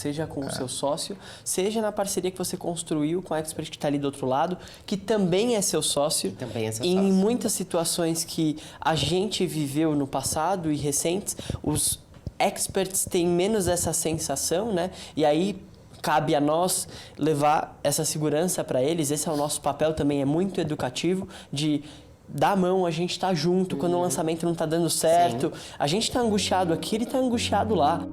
seja com o seu sócio, seja na parceria que você construiu com a expert que está ali do outro lado, que também é seu sócio. Também é seu Em sócio. muitas situações que a gente viveu no passado e recentes, os experts têm menos essa sensação, né? E aí cabe a nós levar essa segurança para eles. Esse é o nosso papel também, é muito educativo, de dar a mão, a gente está junto quando o lançamento não está dando certo. Sim. A gente está angustiado aqui, ele está angustiado lá.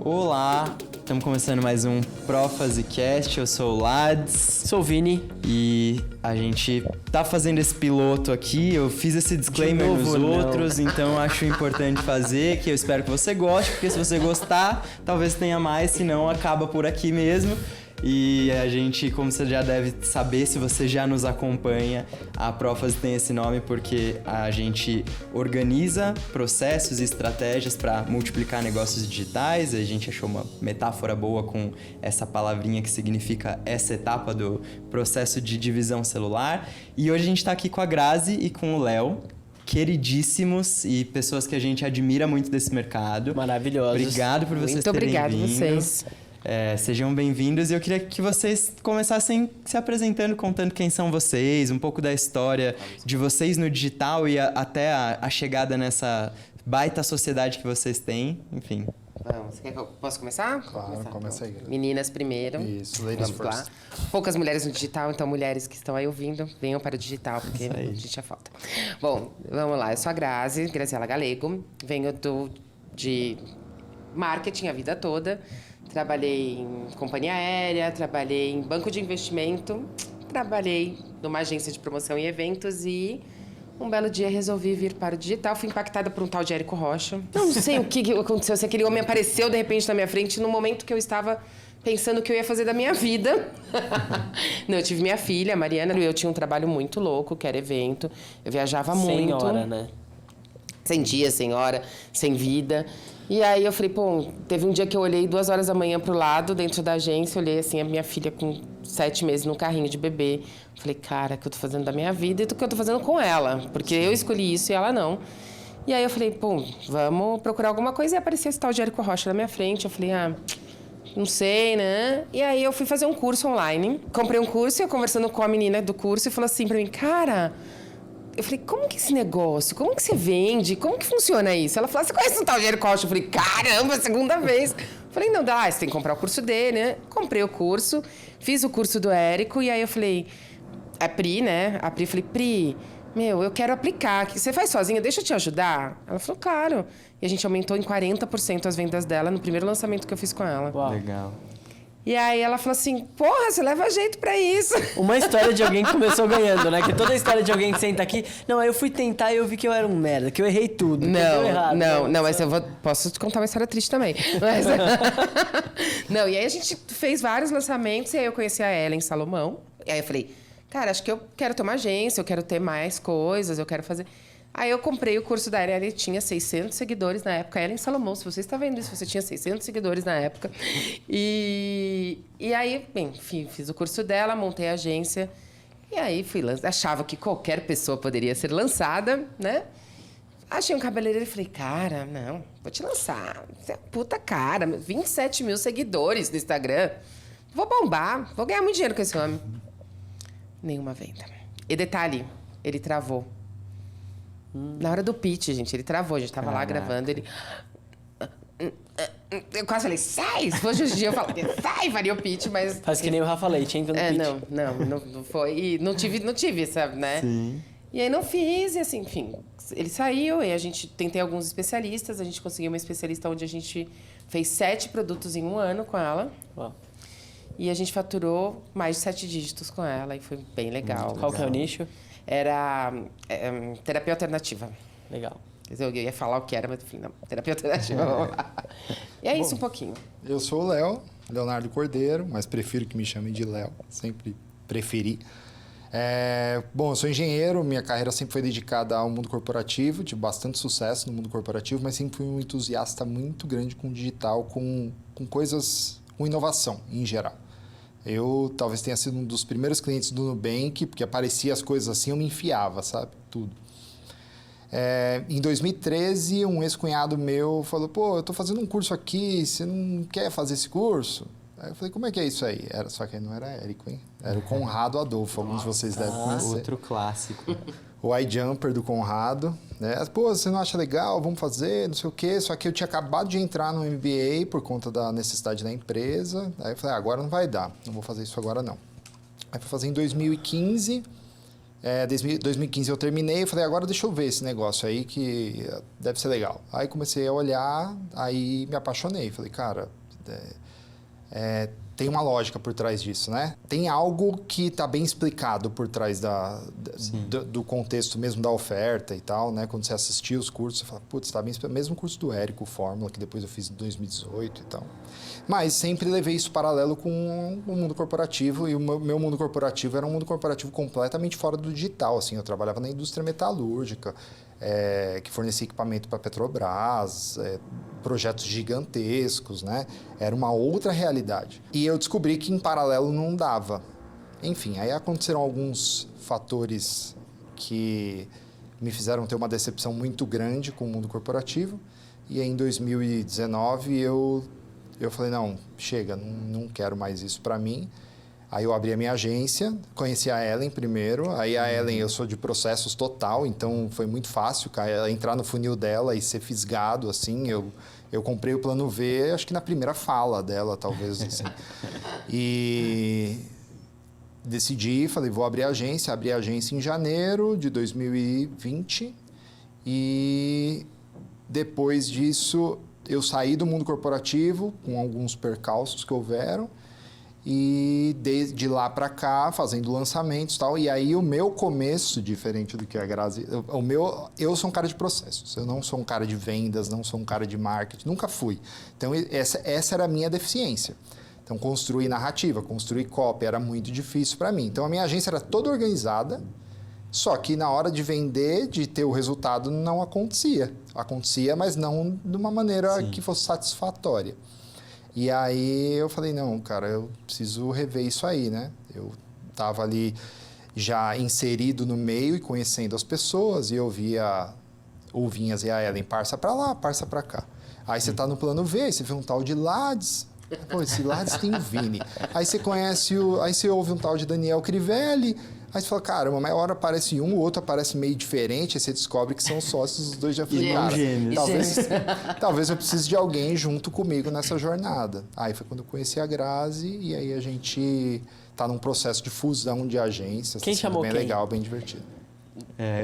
Olá, estamos começando mais um ProfaziCast, eu sou o Lads. Sou o Vini. E a gente tá fazendo esse piloto aqui, eu fiz esse disclaimer nos outros, então acho importante fazer, que eu espero que você goste, porque se você gostar, talvez tenha mais, senão acaba por aqui mesmo. E a gente, como você já deve saber, se você já nos acompanha, a Profazi tem esse nome porque a gente organiza processos e estratégias para multiplicar negócios digitais. A gente achou uma metáfora boa com essa palavrinha que significa essa etapa do processo de divisão celular. E hoje a gente está aqui com a Grazi e com o Léo, queridíssimos e pessoas que a gente admira muito desse mercado. Maravilhosos. Obrigado por vocês terem vindo. Muito obrigado vocês. Sejam bem-vindos e eu queria que vocês começassem se apresentando, contando quem são vocês, um pouco da história de vocês no digital e até a chegada nessa baita sociedade que vocês têm, enfim. Vamos, você quer que eu possa começar? Claro, começa aí. Meninas primeiro. Isso, ladies Vamos first. lá. Poucas mulheres no digital, então mulheres que estão aí ouvindo, venham para o digital, porque a gente é falta. Bom, vamos lá. Eu sou a Graziela Galego, venho de marketing a vida toda. Trabalhei em companhia aérea, trabalhei em banco de investimento, trabalhei numa agência de promoção e eventos e um belo dia resolvi vir para o digital. Fui impactada por um tal de Érico Rocha. Não sei o que aconteceu, se aquele homem apareceu de repente na minha frente no momento que eu estava pensando o que eu ia fazer da minha vida. Não, eu tive minha filha, a Mariana, e eu tinha um trabalho muito louco, que era evento. Eu viajava muito. Sem hora, né? Sem dia, sem hora, sem vida. E aí eu falei, pô, teve um dia que eu olhei 2 horas da manhã pro lado, dentro da agência, olhei assim, a minha filha com 7 meses num carrinho de bebê. Falei, cara, o que eu tô fazendo da minha vida e o que eu tô fazendo com ela? Porque eu escolhi isso e ela não. E aí eu falei, pô, vamos procurar alguma coisa. E apareceu esse tal de Érico Rocha na minha frente. Eu falei, não sei, né? E aí eu fui fazer um curso online. Comprei um curso e eu conversando com a menina do curso e falou assim pra mim, cara... Eu falei, como que é esse negócio? Como que você vende? Como que funciona isso? Ela falou, você conhece um tal de Érico Rocha? Eu falei, caramba, segunda vez. Eu falei, não, você tem que comprar o curso dele, né? Comprei o curso, fiz o curso do Érico, e aí eu falei, a Pri, né? A Pri, falei, Pri, eu quero aplicar. Você faz sozinha? Deixa eu te ajudar. Ela falou, claro. E a gente aumentou em 40% as vendas dela no primeiro lançamento que eu fiz com ela. Uau. Legal. E aí ela falou assim, porra, você leva jeito pra isso. Uma história de alguém que começou ganhando, né? Que toda a história de alguém que senta aqui... Não, aí eu fui tentar e eu vi que eu era um merda, que eu errei tudo. Não, errado, não, mas posso te contar uma história triste também. Mas, não, e aí a gente fez vários lançamentos e aí eu conheci a Ellen Salomão. E aí eu falei, cara, acho que eu quero ter uma agência, eu quero ter mais coisas, eu quero fazer... Aí eu comprei o curso da Ellen, ele tinha 600 seguidores na época. Ellen Salomão, se você está vendo isso, você tinha 600 seguidores na época. E aí, bem, fiz o curso dela, montei a agência. E aí achava que qualquer pessoa poderia ser lançada, né? Achei um cabeleireiro e falei, cara, não, vou te lançar. Você é puta cara, 27 mil seguidores no Instagram. Vou bombar, vou ganhar muito dinheiro com esse homem. Nenhuma venda. E detalhe, ele travou. Na hora do pitch, gente, ele travou. A gente tava lá gravando, ele... Eu quase falei, sai! Se fosse hoje em dia, eu falaria, sai, faria o pitch, mas... Faz que nem o Rafa Leite, entra no pitch. Não foi. E não tive, sabe, né? Sim. E aí não fiz, e assim, enfim... Ele saiu, e a gente tentei alguns especialistas. A gente conseguiu uma especialista onde a gente fez 7 produtos em 1 ano com ela. Uau. E a gente faturou mais de 7 dígitos com ela, e foi bem legal. Qual que é o nicho? Era terapia alternativa. Legal. Quer dizer, eu ia falar o que era, mas enfim, não. Terapia alternativa, vamos lá. E é isso um pouquinho. Eu sou o Léo, Leonardo Cordeiro, mas prefiro que me chamem de Léo. Sempre preferi. Bom, eu sou engenheiro, minha carreira sempre foi dedicada ao mundo corporativo, tive bastante sucesso no mundo corporativo, mas sempre fui um entusiasta muito grande com digital, com coisas, com inovação em geral. Eu talvez tenha sido um dos primeiros clientes do Nubank, porque aparecia as coisas assim, eu me enfiava, sabe? Tudo. Em 2013, um ex-cunhado meu falou, pô, eu tô fazendo um curso aqui, você não quer fazer esse curso? Aí eu falei, como é que é isso aí? Só que não era Érico, hein? Era o Conrado Adolfo, alguns de vocês devem conhecer. Outro clássico. O iJumper do Conrado, né? Pô, você não acha legal? Vamos fazer, não sei o quê. Só que eu tinha acabado de entrar no MBA por conta da necessidade da empresa. Aí eu falei, agora não vai dar, não vou fazer isso agora não. Aí fui fazer em 2015. 2015 eu terminei, eu falei, agora deixa eu ver esse negócio aí que deve ser legal. Aí comecei a olhar, aí me apaixonei. Falei, cara, tem uma lógica por trás disso, né? Tem algo que está bem explicado por trás do contexto mesmo da oferta e tal, né? Quando você assistia os cursos, você fala, putz, está bem explicado. Mesmo o curso do Érico, Fórmula, que depois eu fiz em 2018 e tal. Mas sempre levei isso paralelo com o mundo corporativo, e o meu mundo corporativo era um mundo corporativo completamente fora do digital, assim. Eu trabalhava na indústria metalúrgica, que fornecia equipamento para a Petrobras, projetos gigantescos, né? Era uma outra realidade. E eu descobri que em paralelo não dava. Enfim, aí aconteceram alguns fatores que me fizeram ter uma decepção muito grande com o mundo corporativo. E aí, em 2019 eu falei, não, chega, não quero mais isso para mim. Aí eu abri a minha agência, conheci a Ellen primeiro. Aí a Ellen, eu sou de processos total, então foi muito fácil entrar no funil dela e ser fisgado, assim. Eu comprei o plano V, acho que na primeira fala dela, talvez, assim. E decidi, falei, vou abrir a agência. Abri a agência em janeiro de 2020. E depois disso, eu saí do mundo corporativo, com alguns percalços que houveram. E de lá para cá, fazendo lançamentos e tal. E aí o meu começo, diferente do que a Grazi... Eu sou um cara de processos. Eu não sou um cara de vendas, não sou um cara de marketing. Nunca fui. Então, essa era a minha deficiência. Então, construir narrativa, construir copy era muito difícil para mim. Então, a minha agência era toda organizada, só que na hora de vender, de ter o resultado, não acontecia. Acontecia, mas não de uma maneira que fosse satisfatória. E aí eu falei, não, cara, eu preciso rever isso aí, né? Eu estava ali já inserido no meio e conhecendo as pessoas, e eu via o Vinhas e a Ellen, parça para lá, parça para cá. Aí você tá no plano V, aí você vê um tal de Lades, pô, esse Lades tem o Vini. Aí você conhece aí você ouve um tal de Daniel Crivelli, aí você fala, caramba, uma hora aparece um, o outro aparece meio diferente, aí você descobre que são sócios, os dois já falei, cara, talvez eu precise de alguém junto comigo nessa jornada. Aí foi quando eu conheci a Grazi, e aí a gente tá num processo de fusão de agências. Quem chamou bem quem? legal, bem divertido.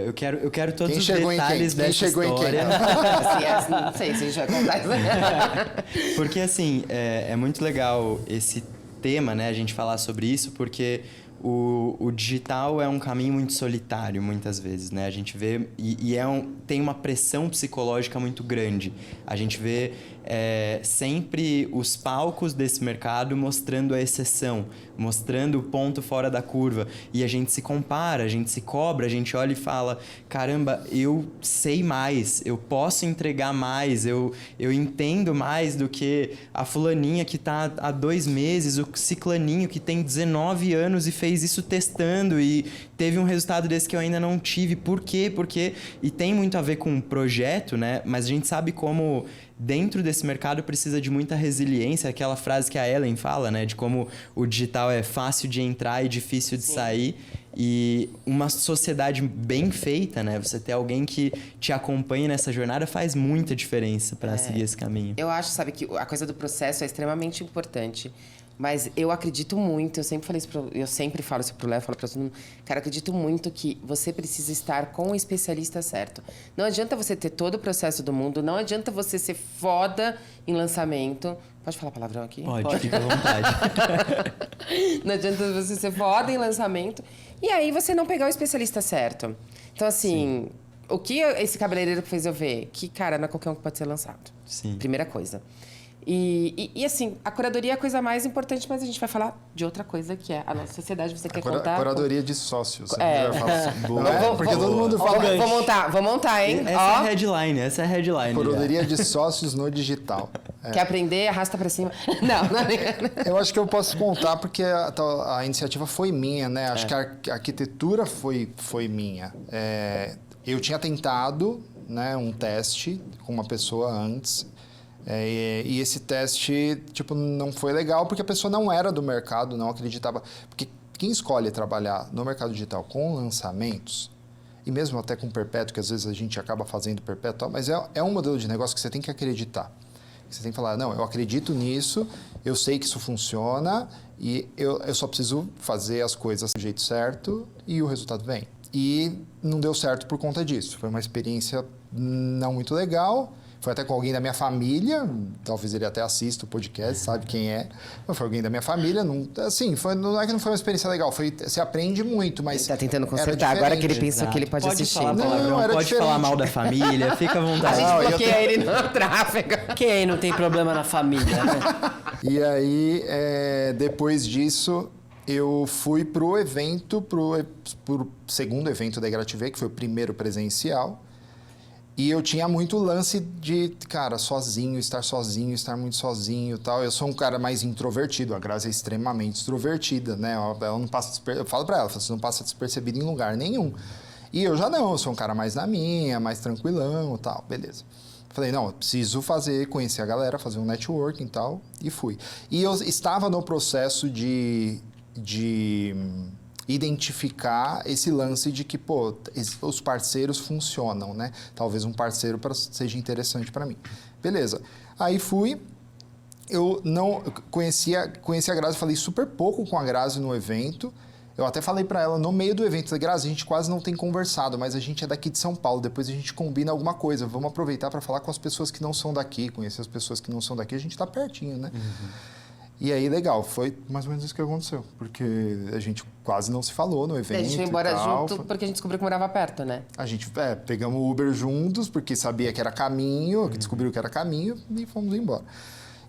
Eu quero todos Quem os chegou detalhes em quem? dessa Quem chegou história. Assim, não sei se a gente vai contar isso. Porque, assim, é muito legal esse tema, né? A gente falar sobre isso, porque o digital é um caminho muito solitário, muitas vezes, né? A gente vê... tem uma pressão psicológica muito grande. A gente vê sempre os palcos desse mercado mostrando a exceção, mostrando o ponto fora da curva. E a gente se compara, a gente se cobra, a gente olha e fala, caramba, eu sei mais, eu posso entregar mais, eu entendo mais do que a fulaninha que está há 2 meses, o ciclaninho que tem 19 anos e fez isso testando e teve um resultado desse que eu ainda não tive. Por quê? E tem muito a ver com o projeto, né? Mas a gente sabe como dentro desse mercado precisa de muita resiliência, aquela frase que a Ellen fala, né? De como o digital é fácil de entrar e difícil de sair. E uma sociedade bem feita, né? Você ter alguém que te acompanhe nessa jornada faz muita diferença para seguir esse caminho. Eu acho, sabe, que a coisa do processo é extremamente importante. Mas eu acredito muito, eu sempre falo isso pro Léo, falo pra todo mundo, cara, eu acredito muito que você precisa estar com o especialista certo. Não adianta você ter todo o processo do mundo, não adianta você ser foda em lançamento. Pode falar palavrão aqui? Pode. Fica à vontade. Não adianta você ser foda em lançamento e aí você não pegar o especialista certo. Então, assim, o que esse cabeleireiro fez eu ver? Que, cara, não é qualquer um que pode ser lançado. Sim. Primeira coisa. E assim, a curadoria é a coisa mais importante, mas a gente vai falar de outra coisa, que é a nossa sociedade. Você quer contar? Curadoria de sócios. É. Vai falar assim, não é? Porque todo mundo fala... Vou montar, hein? Essa é a headline. Curadoria de sócios no digital. Quer aprender? Arrasta pra cima. Não. Eu acho que eu posso contar porque a iniciativa foi minha, né? Acho que a arquitetura foi minha. eu tinha tentado, né, um teste com uma pessoa antes, e esse teste, tipo, não foi legal porque a pessoa não era do mercado, não acreditava. Porque quem escolhe trabalhar no mercado digital com lançamentos, e mesmo até com perpétuo, que às vezes a gente acaba fazendo perpétuo, mas é um modelo de negócio que você tem que acreditar. Você tem que falar, não, eu acredito nisso, eu sei que isso funciona e eu só preciso fazer as coisas do jeito certo e o resultado vem. E não deu certo por conta disso. Foi uma experiência não muito legal. Foi até com alguém da minha família, talvez ele até assista o podcast, sabe quem é. Mas foi alguém da minha família, não, assim, não é que não foi uma experiência legal, você aprende muito, mas ele tá tentando consertar, agora que ele pensa Exato. que ele pode assistir. Falar palavrão, era pode diferente. falar mal da família, fica à A vontade. gente bloqueia ele no tráfego. Quem aí não tem problema na família, né? E aí, depois disso, eu fui pro evento, pro segundo evento da Igrative, que foi o primeiro presencial. E eu tinha muito lance de, cara, estar muito sozinho e tal. Eu sou um cara mais introvertido, a Grazi é extremamente extrovertida, né? Ela não passa eu falo pra ela, você não passa despercebido em lugar nenhum. E eu já não, eu sou um cara mais na minha, mais tranquilão e tal, beleza. Falei, não, eu preciso conhecer a galera, fazer um networking e tal, e fui. E eu estava no processo de identificar esse lance de que, pô, os parceiros funcionam, né? Talvez um parceiro seja interessante para mim. Beleza. Aí fui, eu não conhecia a Grazi, falei super pouco com a Grazi no evento. Eu até falei para ela no meio do evento, falei, Grazi, a gente quase não tem conversado, mas a gente é daqui de São Paulo, depois a gente combina alguma coisa. Vamos aproveitar para falar com as pessoas que não são daqui, conhecer as pessoas que não são daqui, a gente tá pertinho, né? E aí, legal, foi mais ou menos isso que aconteceu, porque a gente quase não se falou no evento. A gente foi embora e tal. junto porque a gente descobriu que morava perto, né? A gente pegamos o Uber juntos, porque sabia que era caminho, que descobriu que era caminho, e fomos embora.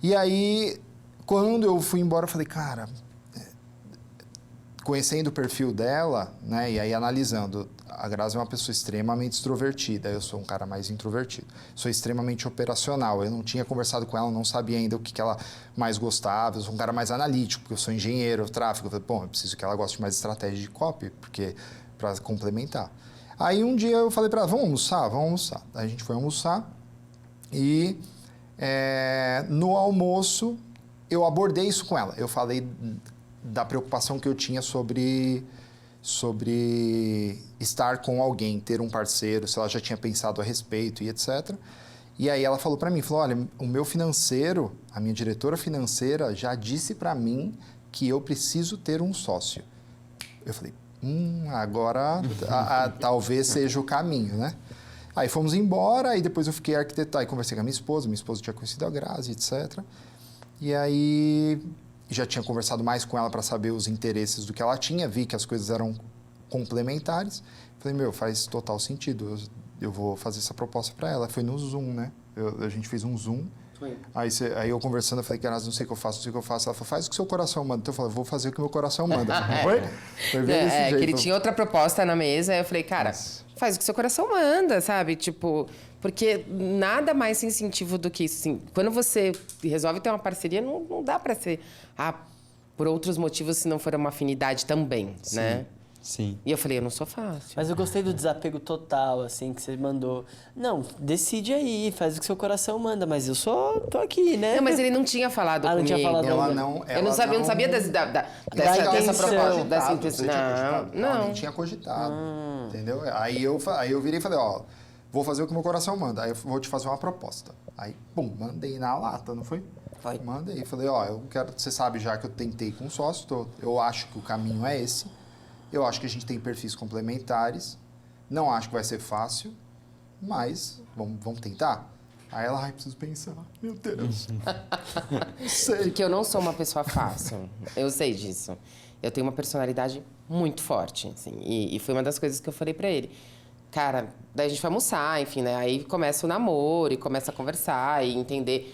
E aí, quando eu fui embora, eu falei, cara, conhecendo o perfil dela, né, e aí analisando, a Grazi é uma pessoa extremamente extrovertida, eu sou um cara mais introvertido. Sou extremamente operacional, eu não tinha conversado com ela, não sabia ainda o que ela mais gostava, eu sou um cara mais analítico, porque eu sou engenheiro, tráfego, eu falei, bom, eu preciso que ela goste mais de estratégia de copy, porque para complementar. Aí um dia eu falei para ela, vamos almoçar. Aí a gente foi almoçar e no almoço eu abordei isso com ela, eu falei da preocupação que eu tinha sobre estar com alguém, ter um parceiro, se ela já tinha pensado a respeito e etc. E aí ela falou para mim, olha, o meu financeiro, a minha diretora financeira já disse para mim que eu preciso ter um sócio. Eu falei, agora talvez seja o caminho, né? Aí fomos embora, aí depois eu fiquei arquitetar e conversei com a minha esposa tinha conhecido a Grazi, etc. E aí já tinha conversado mais com ela para saber os interesses do que ela tinha, vi que as coisas eram complementares. Falei, faz total sentido, eu vou fazer essa proposta para ela. Foi no Zoom, né? A gente fez um Zoom. Aí eu conversando, eu falei, cara, não sei o que eu faço. Ela falou, faz o que o seu coração manda. Então eu falei, vou fazer o que o meu coração manda. Foi bem desse jeito. Que ele tinha outra proposta na mesa, aí eu falei, cara, faz o que o seu coração manda, sabe? Tipo, porque nada mais incentivo do que isso. Assim, quando você resolve ter uma parceria, não dá pra ser por outros motivos, se não for uma afinidade também, né? Sim. E eu falei, eu não sou fácil. Mas eu gostei do desapego total, assim, que você mandou. Não, decide aí, faz o que seu coração manda, mas eu só tô aqui, né? Não, mas ele não tinha falado não comigo. tinha falado Ela ainda. não, Eu não sabia dessa intenção. proposta, dessa Você intenção. tinha cogitado? Ela Não. nem tinha cogitado, entendeu? Aí eu virei e falei, vou fazer o que o meu coração manda. Aí eu vou te fazer uma proposta. Aí, pum, mandei na lata, não foi? Foi. Mandei. Falei, eu quero... Você sabe já que eu tentei com sócio, eu acho que o caminho é esse. Eu acho que a gente tem perfis complementares. Não acho que vai ser fácil, mas vamos tentar? Aí ela, preciso pensar. Meu Deus. Não sei. Porque eu não sou uma pessoa fácil. Eu sei disso. Eu tenho uma personalidade muito forte, assim. E foi uma das coisas que eu falei pra ele. Cara, daí a gente foi almoçar, enfim, né? Aí começa o namoro e começa a conversar e entender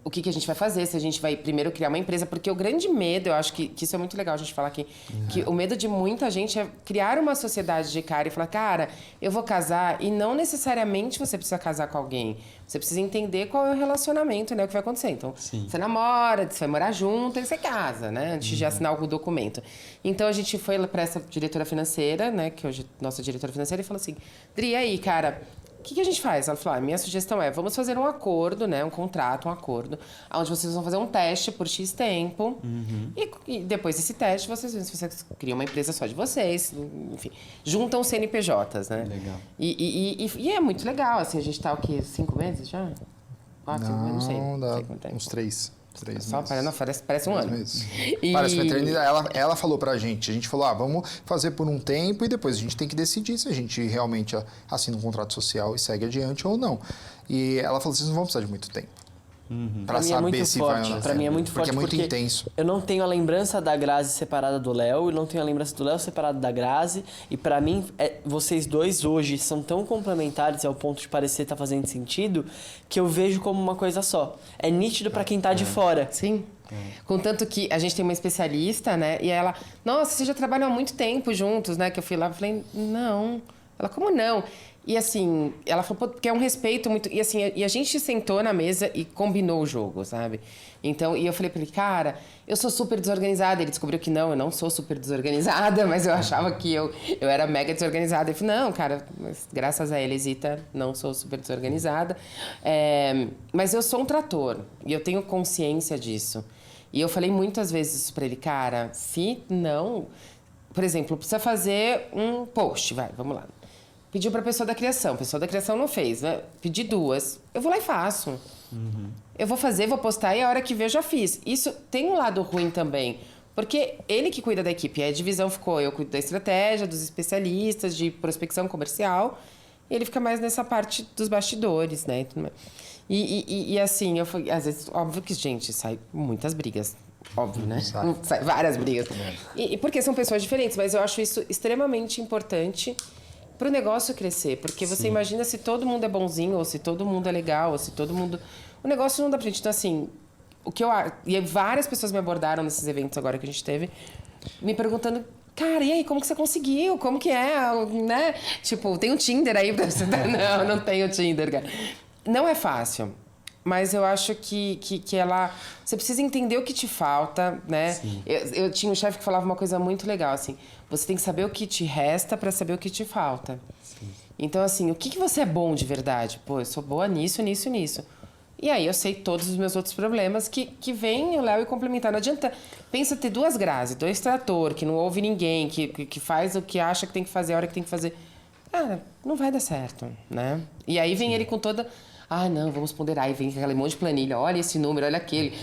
o que a gente vai fazer, se a gente vai primeiro criar uma empresa, porque o grande medo, eu acho que isso é muito legal a gente falar aqui, que o medo de muita gente é criar uma sociedade de cara e falar, cara, eu vou casar, e não necessariamente você precisa casar com alguém, você precisa entender qual é o relacionamento, né, o que vai acontecer. Então, você namora, você vai morar junto, e você casa, né, antes de assinar algum documento. Então, a gente foi para essa diretora financeira, né, que hoje é nossa diretora financeira, e falou assim, Dri, e aí, cara, o que a gente faz? Ela falou, minha sugestão é, vamos fazer um acordo, né? Um contrato, um acordo, onde vocês vão fazer um teste por X tempo. E depois desse teste, vocês criam uma empresa só de vocês. Enfim, juntam CNPJs, né? Legal. E é muito legal, assim, a gente tá o quê? 5 meses já? 4, 5 meses? Não sei. Não, Não dá sei quanto tempo. uns 3 Só meses. parece um ano. Parece uma eternidade. Ela falou pra gente. A gente falou, vamos fazer por um tempo e depois a gente tem que decidir se a gente realmente assina um contrato social e segue adiante ou não. E ela falou, vocês não vão precisar de muito tempo. Pra saber se vai ou não. Pra mim é muito forte, porque é muito intenso. Eu não tenho a lembrança da Grazi separada do Léo, e não tenho a lembrança do Léo separado da Grazi. E pra mim, vocês dois hoje são tão complementares ao ponto de parecer estar fazendo sentido, que eu vejo como uma coisa só. É nítido pra quem tá de fora. Sim. Contanto que a gente tem uma especialista, né? E ela, nossa, vocês já trabalham há muito tempo juntos, né? Que eu fui lá e falei, não. Ela, como não? E assim, ela falou, porque é um respeito muito... E assim, e a gente sentou na mesa e combinou o jogo, sabe? Então, e eu falei pra ele, cara, eu sou super desorganizada. Ele descobriu que não, eu não sou super desorganizada, mas eu achava que eu era mega desorganizada. Ele falou, não, cara, mas graças a Elisita, não sou super desorganizada. Mas eu sou um trator, e eu tenho consciência disso. E eu falei muitas vezes isso pra ele, cara, se não... Por exemplo, precisa fazer um post, vamos lá. Pediu pra pessoa da criação. A pessoa da criação não fez, né? Pedi 2. Eu vou lá e faço. Eu vou fazer, vou postar e a hora que ver eu já fiz. Isso tem um lado ruim também. Porque ele que cuida da equipe. A divisão ficou, eu cuido da estratégia, dos especialistas, de prospecção comercial. E ele fica mais nessa parte dos bastidores, né? E assim, às vezes, óbvio que, gente, sai muitas brigas. Óbvio, né? Sai várias brigas. E porque são pessoas diferentes. Mas eu acho isso extremamente importante para o negócio crescer, porque você imagina se todo mundo é bonzinho, ou se todo mundo é legal, ou se todo mundo... O negócio não dá pra gente. Então, assim, e várias pessoas me abordaram nesses eventos agora que a gente teve, me perguntando, cara, e aí, como que você conseguiu? Como que é, né? Tipo, tem um Tinder aí pra você... Não tenho Tinder, cara. Não é fácil. Mas eu acho que ela... Você precisa entender o que te falta, né? Eu tinha um chefe que falava uma coisa muito legal, assim. Você tem que saber o que te resta para saber o que te falta. Então, assim, o que você é bom de verdade? Pô, eu sou boa nisso, nisso, nisso. E aí eu sei todos os meus outros problemas que vem o Léo e complementar. Não adianta... Pensa ter 2 Grazi, 2 trator, que não ouve ninguém, que faz o que acha que tem que fazer, a hora que tem que fazer. Cara, não vai dar certo, né? E aí vem ele com toda... não, vamos ponderar. Aí vem aquele monte de planilha. Olha esse número, olha aquele.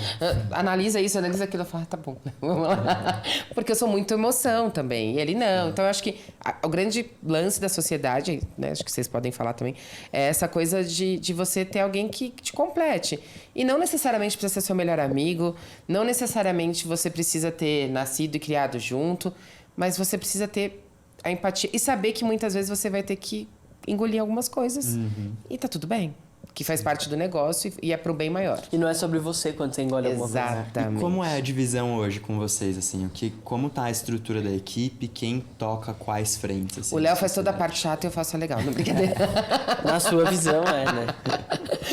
Analisa isso, analisa aquilo. Eu falo, tá bom, vamos lá. Porque eu sou muito emoção também. E ele não. Então, eu acho que o grande lance da sociedade, né, acho que vocês podem falar também, é essa coisa de você ter alguém que te complete. E não necessariamente precisa ser seu melhor amigo, não necessariamente você precisa ter nascido e criado junto, mas você precisa ter a empatia e saber que muitas vezes você vai ter que engolir algumas coisas. E tá tudo bem. Que faz parte do negócio e é pro bem maior. E não é sobre você quando você engole alguma coisa. Exatamente. E como é a divisão hoje com vocês, assim? Como tá a estrutura da equipe? Quem toca quais frentes? Assim, o Léo faz toda a parte chata e eu faço a legal. Não, brincadeira. Na sua visão, né?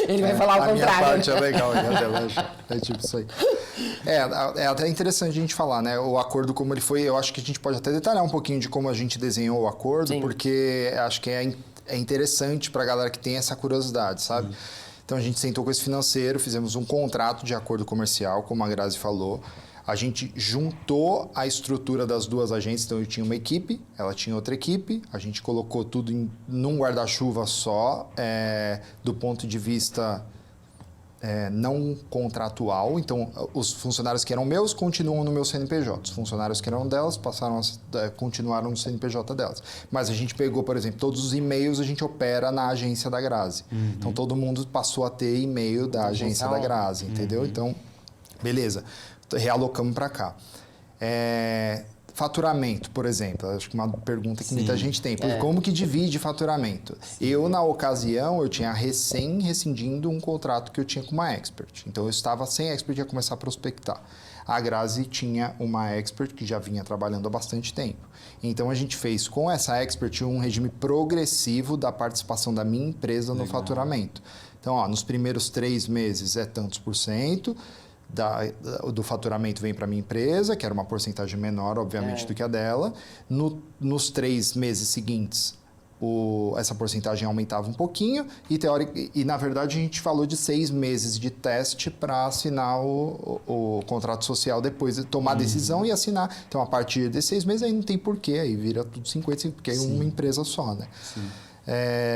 Ele vai falar o contrário. A minha parte é legal, é tipo isso aí. É até interessante a gente falar, né? O acordo como ele foi, eu acho que a gente pode até detalhar um pouquinho de como a gente desenhou o acordo, porque acho que é interessante para a galera que tem essa curiosidade, sabe? Então, a gente sentou com esse financeiro, fizemos um contrato de acordo comercial, como a Grazi falou. A gente juntou a estrutura das 2 agências. Então, eu tinha uma equipe, ela tinha outra equipe. A gente colocou tudo num guarda-chuva só, do ponto de vista... não contratual, então os funcionários que eram meus continuam no meu CNPJ, os funcionários que eram delas continuaram no CNPJ delas. Mas a gente pegou, por exemplo, todos os e-mails a gente opera na agência da Grazi. Então todo mundo passou a ter e-mail da agência da Grazi, entendeu? Então, beleza, realocamos para cá. faturamento, por exemplo. Acho que uma pergunta que Sim. muita gente tem. Como que divide faturamento? Eu, na ocasião, eu tinha rescindindo um contrato que eu tinha com uma expert. Então, eu estava sem expert e ia começar a prospectar. A Grazi tinha uma expert que já vinha trabalhando há bastante tempo. Então, a gente fez com essa expert um regime progressivo da participação da minha empresa no faturamento. Então, ó, nos primeiros 3 meses é tantos por cento, do faturamento vem para a minha empresa, que era uma porcentagem menor, obviamente, do que a dela. Nos 3 meses seguintes, essa porcentagem aumentava um pouquinho e, na verdade, a gente falou de 6 meses de teste para assinar o contrato social depois de tomar a decisão e assinar. Então, a partir desses 6 meses, aí não tem porquê, aí vira tudo 50, porque é uma empresa só, né?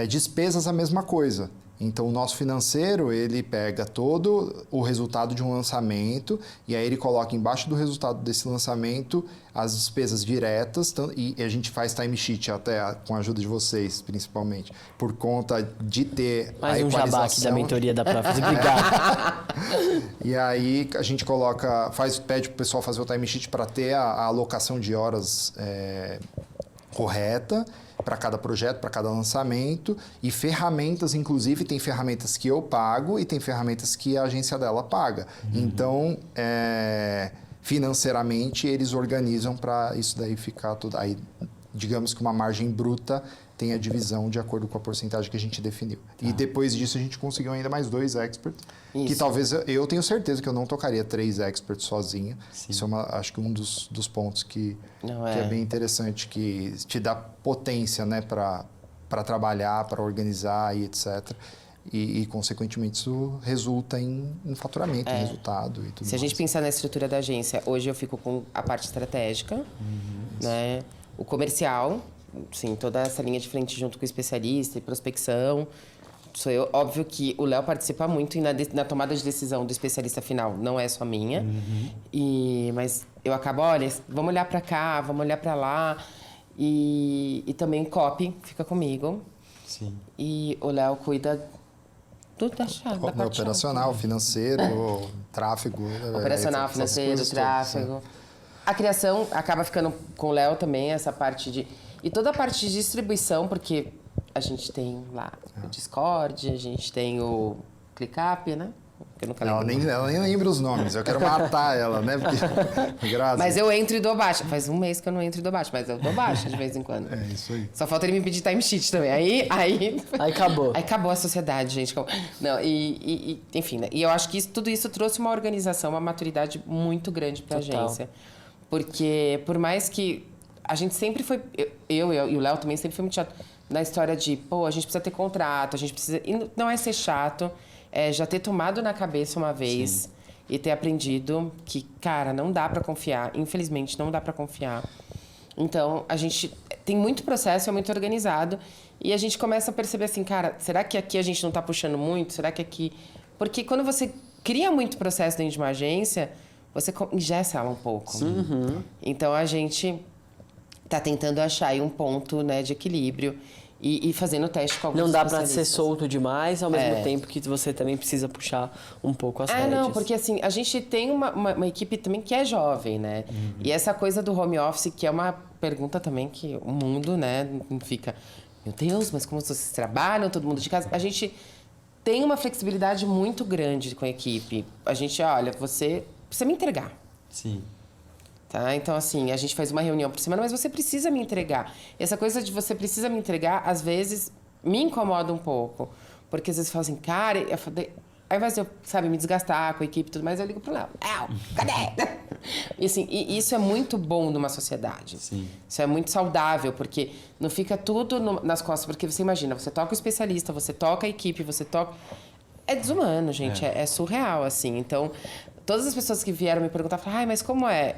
Despesas, a mesma coisa. Então, o nosso financeiro, ele pega todo o resultado de um lançamento e aí ele coloca embaixo do resultado desse lançamento as despesas diretas e a gente faz timesheet até com a ajuda de vocês, principalmente, por conta de ter Mais a um equalização. jabá aqui da mentoria da Profit. Obrigado. E aí a gente pede pro pessoal fazer o timesheet para ter a alocação de horas correta para cada projeto, para cada lançamento e ferramentas, inclusive tem ferramentas que eu pago e tem ferramentas que a agência dela paga. Então, financeiramente, eles organizam para isso daí ficar tudo. Aí, digamos que uma margem bruta tem a divisão de acordo com a porcentagem que a gente definiu. E depois disso a gente conseguiu ainda mais 2 experts, que talvez eu tenho certeza que eu não tocaria 3 experts sozinho. Sim. Isso é acho que um dos pontos que é bem interessante, que te dá potência, né, para trabalhar, para organizar e etc. E, consequentemente, isso resulta em faturamento, em resultado e tudo Se a gente pensar na estrutura da agência, hoje eu fico com a parte estratégica, né? O comercial, sim, toda essa linha de frente junto com o especialista e prospecção. Sou eu. Óbvio que o Léo participa muito na tomada de decisão do especialista final, não é só minha. Mas eu acabo, olha, vamos olhar para cá, vamos olhar para lá. E também copy fica comigo. Sim. E o Léo cuida da parte operacional, financeiro, tráfego. Operacional, financeiro, tráfego. A criação acaba ficando com o Léo também, essa parte de... E toda a parte de distribuição, porque a gente tem lá o Discord, a gente tem o ClickUp, né? Que eu nunca lembro. Ela nem lembra os nomes, eu quero matar ela, né? Porque, graças. Mas eu entro e dou baixa. Faz um mês que eu não entro e dou baixa, mas eu dou baixa de vez em quando. É isso aí. Só falta ele me pedir timesheet também. Aí acabou. Aí acabou a sociedade, gente. Não, enfim, né? E eu acho que tudo isso trouxe uma organização, uma maturidade muito grande pra agência. Porque, por mais que a gente sempre foi... Eu e o Léo também sempre foi muito chato na história de, a gente precisa ter contrato, a gente precisa... E não é ser chato, é já ter tomado na cabeça uma vez e ter aprendido que, cara, não dá pra confiar. Infelizmente, não dá pra confiar. Então, a gente tem muito processo, é muito organizado. E a gente começa a perceber assim, cara, será que aqui a gente não tá puxando muito? Será que aqui... Porque quando você cria muito processo dentro de uma agência... Você engessa ela um pouco. Então, a gente está tentando achar aí um ponto, né, de equilíbrio e fazendo teste com alguns Não dá para ser especialistas. solto demais, ao mesmo tempo que você também precisa puxar um pouco as rédeas. Não, porque assim, a gente tem uma equipe também que é jovem, né? E essa coisa do home office, que é uma pergunta também que o mundo, né, fica... Meu Deus, mas como vocês trabalham, todo mundo de casa? A gente tem uma flexibilidade muito grande com a equipe. A gente, olha, você precisa me entregar. Sim. Tá? Então, assim, a gente faz uma reunião por semana, mas você precisa me entregar. E essa coisa de você precisa me entregar, às vezes, me incomoda um pouco. Porque às vezes fala assim, cara... Ao invés de eu, sabe, me desgastar com a equipe e tudo mais, eu ligo pro Léo. Léo, cadê? E assim, isso é muito bom numa sociedade. Sim. Isso é muito saudável, porque não fica tudo nas costas. Porque você imagina, você toca o especialista, você toca a equipe, você toca... É desumano, gente. É surreal, assim. Então... Todas as pessoas que vieram me perguntar, falaram, mas como é?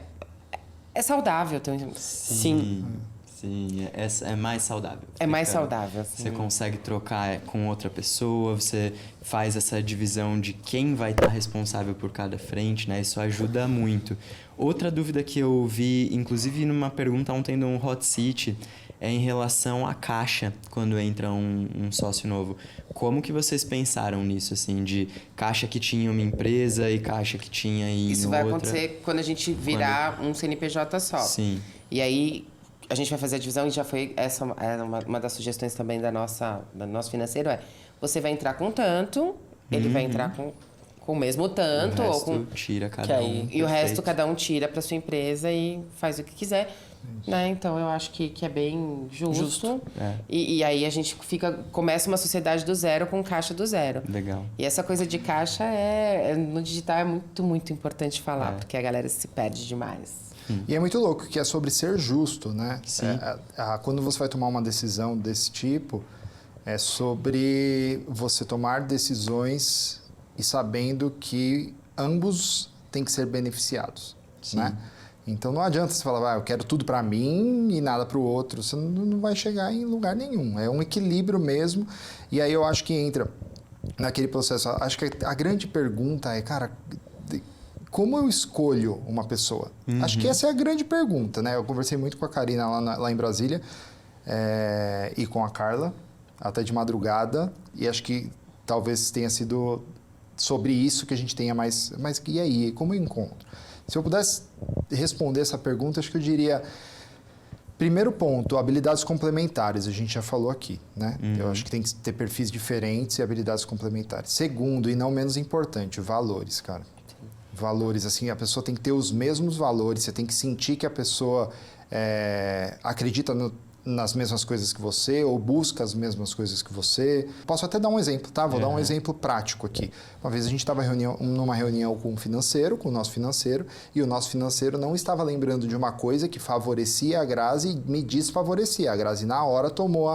É saudável. Sim. Sim, é mais saudável. É mais saudável. Você consegue trocar com outra pessoa, você faz essa divisão de quem vai estar responsável por cada frente, né? Isso ajuda muito. Outra dúvida que eu vi, inclusive numa pergunta ontem no Hot Seat, é em relação à caixa, quando entra um sócio novo. Como que vocês pensaram nisso, assim, de caixa que tinha uma empresa e caixa que tinha aí Isso vai acontecer quando a gente virar um CNPJ só. Sim. E aí a gente vai fazer a divisão e já foi essa é uma das sugestões também do nosso financeiro você vai entrar com tanto, ele vai entrar com o mesmo tanto O ou resto com tira Que cada aí- um. e o resto Perfeito. cada um tira para sua empresa e faz o que quiser, né? Então eu acho que é bem justo. É. E aí a gente começa uma sociedade do zero com caixa do zero. Legal. E essa coisa de caixa no digital é muito, muito importante falar, porque a galera se perde demais. E é muito louco que é sobre ser justo, né? Sim. Quando você vai tomar uma decisão desse tipo, é sobre você tomar decisões e sabendo que ambos têm que ser beneficiados, né? Então não adianta você falar, eu quero tudo para mim e nada para o outro. Você não vai chegar em lugar nenhum. É um equilíbrio mesmo. E aí eu acho que entra naquele processo. Acho que a grande pergunta é, cara, como eu escolho uma pessoa? Acho que essa é a grande pergunta, né? Eu conversei muito com a Karina lá em Brasília e com a Carla, até de madrugada, e acho que talvez tenha sido sobre isso que a gente tenha mais... Mas e aí? Como eu encontro? Se eu pudesse responder essa pergunta, acho que eu diria... Primeiro ponto, habilidades complementares, a gente já falou aqui, né? Eu acho que tem que ter perfis diferentes e habilidades complementares. Segundo, e não menos importante, valores, cara. Valores, assim, a pessoa tem que ter os mesmos valores, você tem que sentir que a pessoa acredita nas mesmas coisas que você ou busca as mesmas coisas que você. Posso até dar um exemplo, tá? Vou dar um exemplo prático aqui. Uma vez a gente estava numa reunião com o nosso financeiro, e o nosso financeiro não estava lembrando de uma coisa que favorecia a Grazi e me desfavorecia. A Grazi, na hora, tomou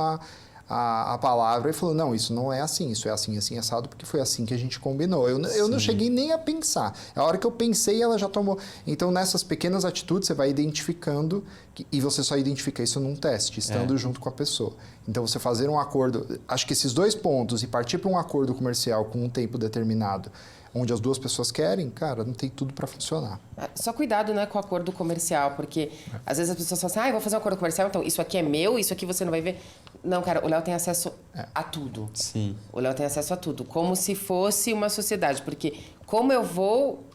a palavra e falou, não, isso não é assim, isso é assim, assim, assado, porque foi assim que a gente combinou. Eu não cheguei nem a pensar. A hora que eu pensei, ela já tomou. Então, nessas pequenas atitudes, você vai identificando, e você só identifica isso num teste, estando junto com a pessoa. Então, você fazer um acordo, acho que esses dois pontos, e partir para um acordo comercial com um tempo determinado, onde as duas pessoas querem, cara, não tem tudo para funcionar. Só cuidado, né, com o acordo comercial, porque às vezes as pessoas falam assim, eu vou fazer um acordo comercial, então isso aqui é meu, isso aqui você não vai ver. Não, cara, o Léo tem acesso a tudo. Sim. O Léo tem acesso a tudo, como se fosse uma sociedade, porque como eu vou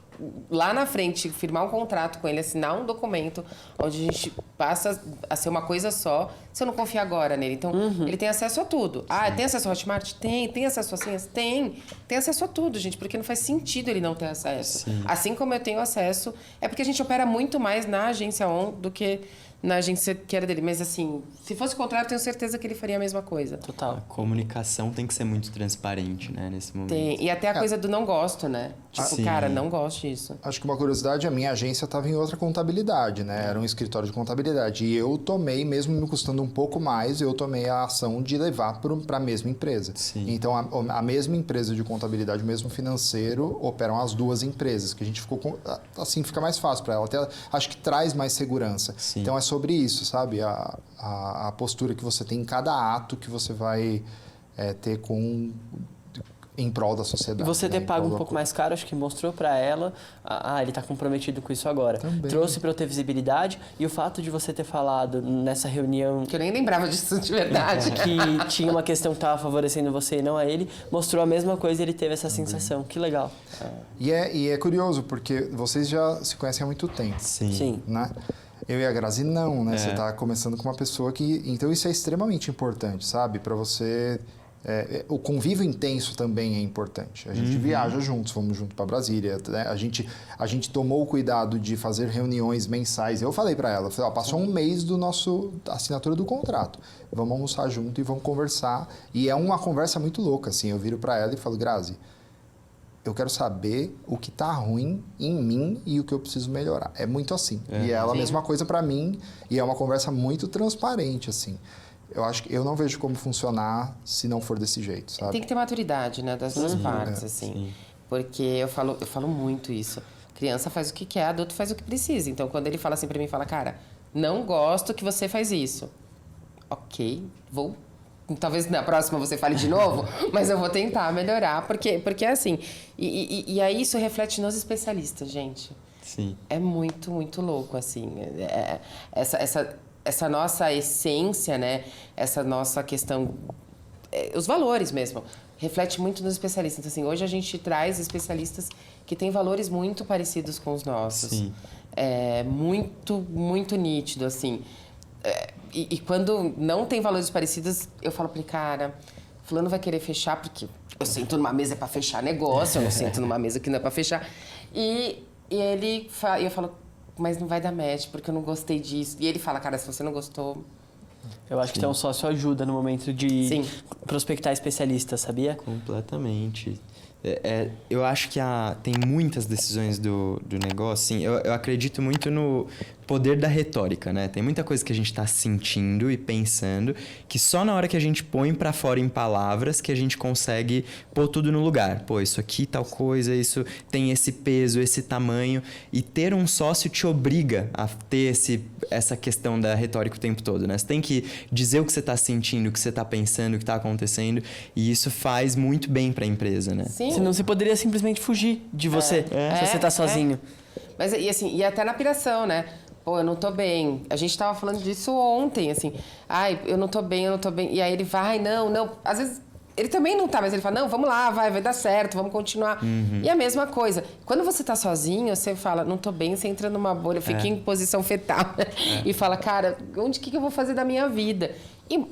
lá na frente firmar um contrato com ele, assinar um documento onde a gente passa a ser uma coisa só, se eu não confiar agora nele. Então, ele tem acesso a tudo. Tem acesso ao Hotmart? Tem acesso a senhas? Tem acesso a tudo, gente, porque não faz sentido ele não ter acesso. Sim. Assim como eu tenho acesso, é porque a gente opera muito mais na agência ON do que na agência que era dele. Mas assim, se fosse o contrário, eu tenho certeza que ele faria a mesma coisa. Total. A comunicação tem que ser muito transparente, né, nesse momento. Tem. E até a coisa do não gosto, né? Tipo, Sim. cara, não gosto disso. Acho que uma curiosidade, a minha agência estava em outra contabilidade, né? Era um escritório de contabilidade. E eu tomei, mesmo me custando um pouco mais, eu tomei a ação de levar para a mesma empresa. Sim. Então, a mesma empresa de contabilidade, o mesmo financeiro, operam as duas empresas, que a gente ficou assim, fica mais fácil para ela. Até, acho que traz mais segurança. Sim. Então, é sobre isso, sabe? A postura que você tem em cada ato que você vai ter em prol da E sociedade. você ter né? pago um pouco mais caro, acho que mostrou pra ela, ele tá comprometido com isso agora. Também. Trouxe pra eu ter visibilidade, e o fato de você ter falado nessa reunião Que eu nem lembrava disso de verdade. que tinha uma questão que tava favorecendo você e não a ele, mostrou a mesma coisa e ele teve essa sensação. Que legal. E é curioso, porque vocês já se conhecem há muito tempo. Sim. Sim. Né? Eu e a Grazi não, né? Você tá começando com uma pessoa que... Então isso é extremamente importante, sabe? Para você... o convívio intenso também é importante. A gente viaja juntos, fomos juntos para Brasília. Né? A gente tomou o cuidado de fazer reuniões mensais. Eu falei para ela, passou um mês da assinatura do contrato. Vamos almoçar junto e vamos conversar. E é uma conversa muito louca, assim. Eu viro para ela e falo, Grazi, eu quero saber o que tá ruim em mim e o que eu preciso melhorar. É muito assim. E ela a mesma coisa para mim. E é uma conversa muito transparente, assim. Eu acho que eu não vejo como funcionar se não for desse jeito, sabe? Tem que ter maturidade, né, das duas partes, assim. Sim. Porque eu falo muito isso. Criança faz o que quer, adulto faz o que precisa. Então, quando ele fala assim pra mim, fala, cara, não gosto que você faz isso. Ok, vou... Talvez na próxima você fale de novo, mas eu vou tentar melhorar, porque é assim. E aí isso reflete nos especialistas, gente. Sim. É muito, muito louco, assim. essa nossa essência, né? Essa nossa questão, os valores mesmo, reflete muito nos especialistas. Então, assim, hoje a gente traz especialistas que têm valores muito parecidos com os nossos. Sim. Muito, muito nítido, assim. E quando não tem valores parecidos, eu falo pra ele, cara, fulano vai querer fechar, porque eu sento numa mesa pra fechar negócio, eu não sento numa mesa que não é pra fechar. E eu falo, mas não vai dar match, porque eu não gostei disso. E ele fala, cara, se você não gostou... Eu acho que ter um sócio ajuda no momento de Sim. prospectar especialistas, sabia? Completamente. Eu acho que tem muitas decisões do negócio, assim, eu acredito muito no poder da retórica, né? Tem muita coisa que a gente tá sentindo e pensando que só na hora que a gente põe pra fora em palavras que a gente consegue pôr tudo no lugar. Pô, isso aqui tal coisa, isso tem esse peso, esse tamanho. E ter um sócio te obriga a ter essa questão da retórica o tempo todo, né? Você tem que dizer o que você tá sentindo, o que você tá pensando, o que tá acontecendo. E isso faz muito bem pra empresa, né? Sim. Senão você poderia simplesmente fugir de você, se você tá sozinho. Mas, e assim, e até na piração, né? Pô, eu não tô bem. A gente tava falando disso ontem, assim. Ai, eu não tô bem, eu não tô bem. E aí ele vai, não. Às vezes, ele também não tá, mas ele fala, não, vamos lá, vai dar certo, vamos continuar. E a mesma coisa. Quando você tá sozinho, você fala, não tô bem, você entra numa bolha, fica em posição fetal. E fala, cara, o que eu vou fazer da minha vida?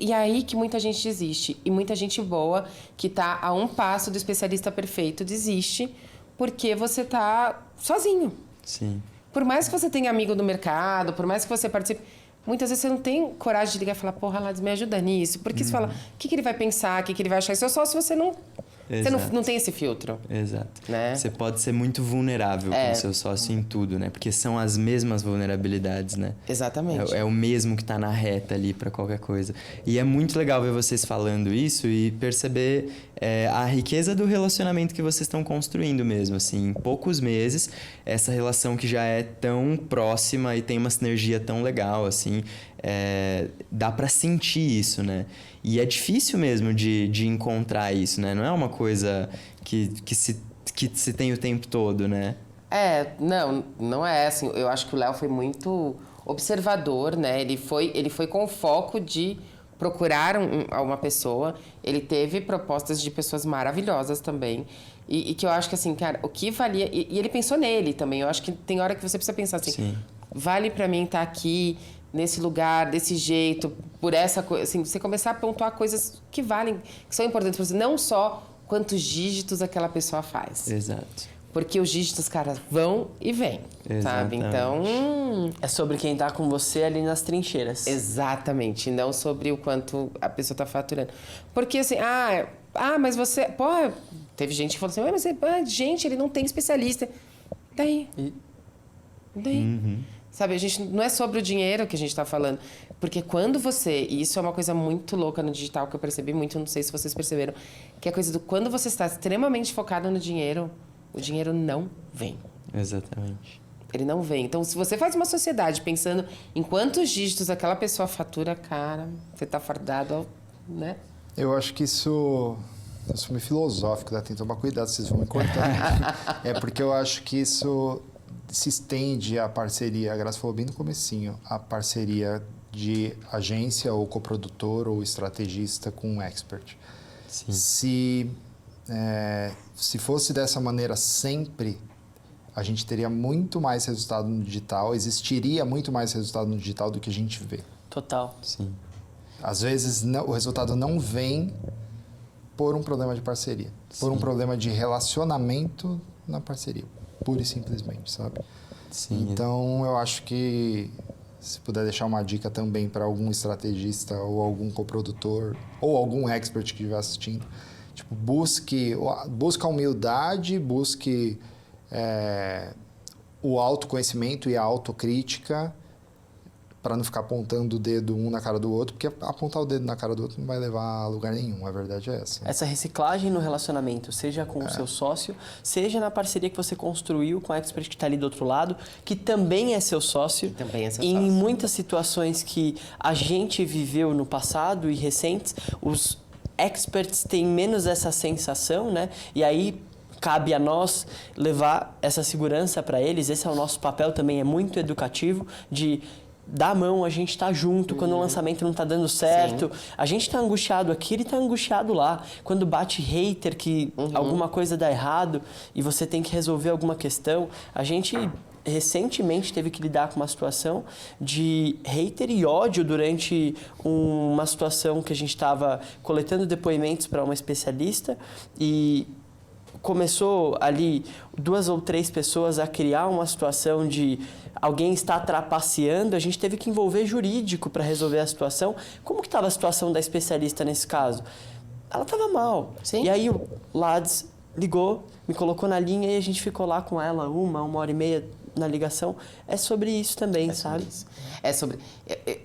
E aí que muita gente desiste. E muita gente boa, que tá a um passo do especialista perfeito, desiste, porque você tá sozinho. Sim. Por mais que você tenha amigo no mercado, por mais que você participe, muitas vezes você não tem coragem de ligar e falar, porra, Lads, me ajuda nisso. Porque você fala, o que ele vai pensar, o que ele vai achar? Isso é só se você não... Você não tem esse filtro. Exato. Né? Você pode ser muito vulnerável com o seu sócio em tudo, né? Porque são as mesmas vulnerabilidades, né? Exatamente. É o mesmo que tá na reta ali para qualquer coisa. E é muito legal ver vocês falando isso e perceber a riqueza do relacionamento que vocês estão construindo mesmo, assim. Em poucos meses, essa relação que já é tão próxima e tem uma sinergia tão legal, assim, dá para sentir isso, né? E é difícil mesmo de encontrar isso, né? Não é uma coisa que se tem o tempo todo, né? Não é assim. Eu acho que o Léo foi muito observador, né? Ele foi com o foco de procurar uma pessoa. Ele teve propostas de pessoas maravilhosas também. E que eu acho que, assim, cara, o que valia... E ele pensou nele também. Eu acho que tem hora que você precisa pensar assim... Sim. Vale pra mim estar aqui... nesse lugar, desse jeito, por essa coisa, assim, você começar a pontuar coisas que valem, que são importantes para você, não só quantos dígitos aquela pessoa faz. Exato. Porque os dígitos, cara, vão e vêm, sabe? Então... É sobre quem tá com você ali nas trincheiras. Exatamente, não sobre o quanto a pessoa tá faturando. Porque assim, mas você... Pô, teve gente que falou assim, gente, ele não tem especialista. Daí? Sabe, a gente não é sobre o dinheiro que a gente está falando. Porque quando e isso é uma coisa muito louca no digital que eu percebi muito, não sei se vocês perceberam, que é a coisa do quando você está extremamente focado no dinheiro, o dinheiro não vem. Exatamente. Ele não vem. Então, se você faz uma sociedade pensando em quantos dígitos aquela pessoa fatura, cara, você está fardado, né? Eu acho que isso... Eu sou meio filosófico, tá? Tem que tomar cuidado, vocês vão me cortar. É porque eu acho que isso... se estende a parceria, a Graça falou bem no comecinho, a parceria de agência ou coprodutor ou estrategista com um expert. Sim. Se fosse dessa maneira sempre, a gente teria muito mais resultado no digital, existiria muito mais resultado no digital do que a gente vê. Total. Sim. Às vezes o resultado não vem por um problema de parceria, por um problema de relacionamento na parceria. Pura e simplesmente, sabe? Sim. Então, eu acho que se puder deixar uma dica também para algum estrategista ou algum coprodutor ou algum expert que estiver assistindo, tipo, busque a humildade, busque o autoconhecimento e a autocrítica para não ficar apontando o dedo um na cara do outro, porque apontar o dedo na cara do outro não vai levar a lugar nenhum, a verdade é essa. Essa reciclagem no relacionamento, seja com o seu sócio, seja na parceria que você construiu com a expert que está ali do outro lado, que também é seu sócio. Também é seu Em sócio. muitas situações que a gente viveu no passado e recentes, os experts têm menos essa sensação, né? E aí cabe a nós levar essa segurança para eles. Esse é o nosso papel também, é muito educativo, de dá a mão, a gente tá junto quando o lançamento não tá dando certo. Sim. A gente tá angustiado aqui, ele tá angustiado lá. Quando bate hater que alguma coisa dá errado e você tem que resolver alguma questão, a gente recentemente teve que lidar com uma situação de hater e ódio durante uma situação que a gente estava coletando depoimentos para uma especialista e começou ali 2 ou 3 pessoas a criar uma situação de alguém está trapaceando, a gente teve que envolver jurídico para resolver a situação. Como que estava a situação da especialista nesse caso? Ela estava mal. Sim. E aí o Lads ligou, me colocou na linha e a gente ficou lá com ela 1h30 na ligação. É sobre isso também, sabe? Isso. É sobre...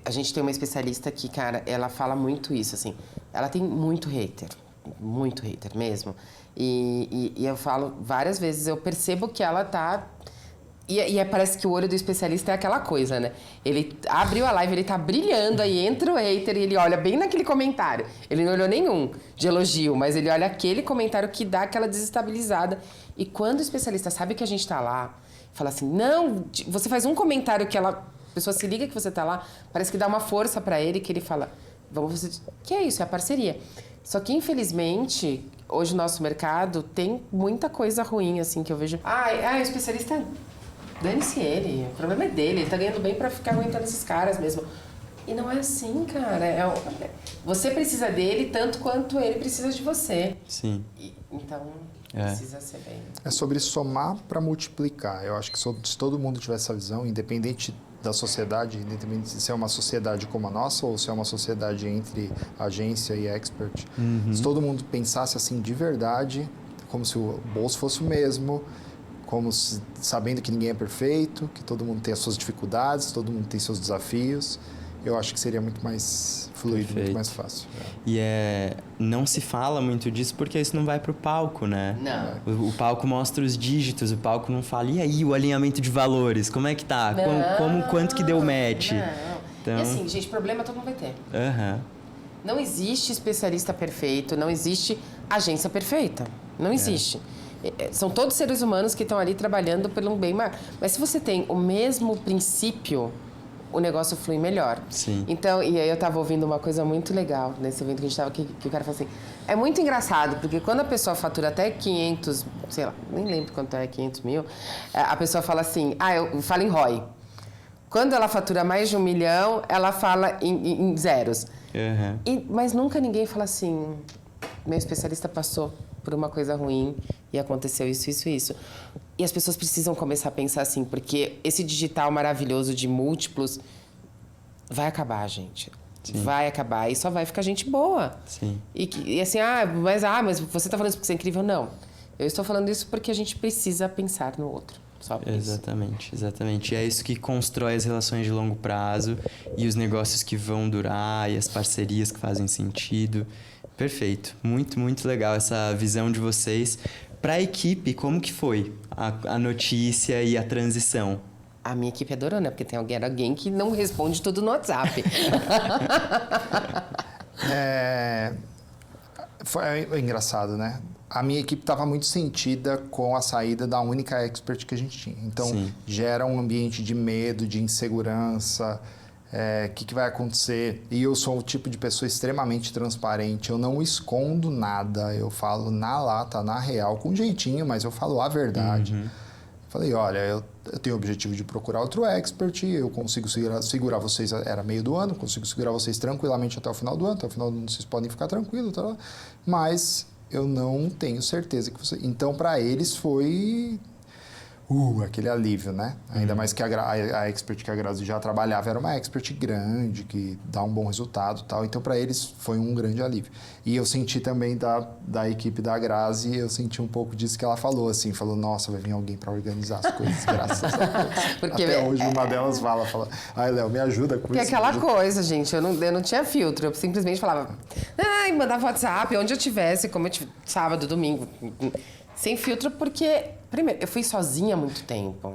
A gente tem uma especialista que, cara, ela fala muito isso, assim. Ela tem muito hater mesmo. E eu falo várias vezes, eu percebo que ela tá... parece que o olho do especialista é aquela coisa, né? Ele abriu a live, ele tá brilhando, aí entra o hater e ele olha bem naquele comentário. Ele não olhou nenhum de elogio, mas ele olha aquele comentário que dá aquela desestabilizada. E quando o especialista sabe que a gente tá lá, fala assim, não, você faz um comentário que a pessoa se liga que você tá lá, parece que dá uma força pra ele, que ele fala, que é isso, é a parceria. Só que, infelizmente, hoje o nosso mercado tem muita coisa ruim, assim, que eu vejo. O especialista, dane-se ele, o problema é dele, ele tá ganhando bem pra ficar aguentando esses caras mesmo. E não é assim, cara. Você precisa dele tanto quanto ele precisa de você. Sim. Então, precisa ser bem. É sobre somar para multiplicar. Eu acho que se todo mundo tivesse essa visão, independente da sociedade, independente se é uma sociedade como a nossa ou se é uma sociedade entre agência e expert, se todo mundo pensasse assim de verdade, como se o bolso fosse o mesmo, sabendo que ninguém é perfeito, que todo mundo tem as suas dificuldades, todo mundo tem seus desafios, eu acho que seria muito mais fluido, Perfeito. muito mais fácil. E não se fala muito disso porque isso não vai pro palco, né? Não. O palco mostra os dígitos, o palco não fala, e aí o alinhamento de valores, como é que tá? Quanto que deu match? Não. Então... E assim, gente, problema todo mundo vai ter. Aham. Não existe especialista perfeito, não existe agência perfeita. Não existe. São todos seres humanos que estão ali trabalhando pelo um bem maior. Mas se você tem o mesmo princípio, o negócio flui melhor. Sim. Então, e aí eu tava ouvindo uma coisa muito legal nesse evento que a gente tava, que o cara falou assim, é muito engraçado, porque quando a pessoa fatura até 500, sei lá, nem lembro quanto é 500 mil, a pessoa fala assim, eu falo em ROI. Quando ela fatura mais de 1 milhão, ela fala em zeros. Mas nunca ninguém fala assim, meu especialista passou por uma coisa ruim e aconteceu isso, isso e isso. E as pessoas precisam começar a pensar assim, porque esse digital maravilhoso de múltiplos vai acabar, gente. Sim. Vai acabar e só vai ficar gente boa. Sim. E assim, mas você está falando isso porque você é incrível? Não. Eu estou falando isso porque a gente precisa pensar no outro. Só por Exatamente, exatamente. E é isso que constrói as relações de longo prazo e os negócios que vão durar e as parcerias que fazem sentido. Perfeito. Muito, muito legal essa visão de vocês. Para a equipe, como que foi a notícia e a transição? A minha equipe adorou, né? Porque tem alguém que não responde tudo no WhatsApp. Foi engraçado, né? A minha equipe estava muito sentida com a saída da única expert que a gente tinha. Então, Sim. gera um ambiente de medo, de insegurança. O que vai acontecer? E eu sou o tipo de pessoa extremamente transparente. Eu não escondo nada. Eu falo na lata, na real, com jeitinho, mas eu falo a verdade. Falei, olha, eu tenho o objetivo de procurar outro expert, eu consigo segurar vocês, era meio do ano, consigo segurar vocês tranquilamente até o final do ano, até o final do ano vocês podem ficar tranquilos, tá? Mas eu não tenho certeza que você... Então, para eles foi... aquele alívio, né? Ainda mais que a expert que a Grazi já trabalhava era uma expert grande, que dá um bom resultado e tal. Então, para eles, foi um grande alívio. E eu senti também da equipe da Grazi, eu senti um pouco disso que ela falou, assim. Falou, nossa, vai vir alguém para organizar as coisas, graças a Deus. Porque até hoje, uma delas fala, ai, Léo, me ajuda com porque isso. Porque aquela coisa, gente, eu não tinha filtro. Eu simplesmente falava, mandava WhatsApp, onde eu tivesse, como eu tivesse, sábado, domingo... Sem filtro, porque, primeiro, eu fui sozinha há muito tempo.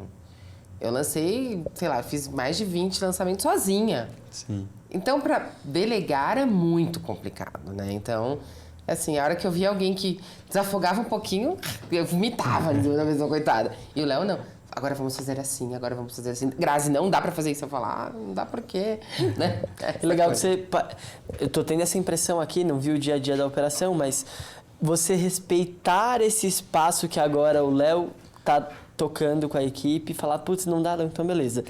Eu lancei, sei lá, fiz mais de 20 lançamentos sozinha. Sim. Então, para delegar é muito complicado, né? Então, Assim, a hora que eu via alguém que desafogava um pouquinho, eu vomitava na mesma, coitada. E o Léo, não. Agora vamos fazer assim, agora vamos fazer assim. Grazi, não dá pra fazer isso. Eu falar, não dá por quê? Né? É legal que você... Eu tô tendo essa impressão aqui, não vi o dia a dia da operação, mas você respeitar esse espaço que agora o Léo tá tocando com a equipe e falar, putz, não dá, não, então beleza.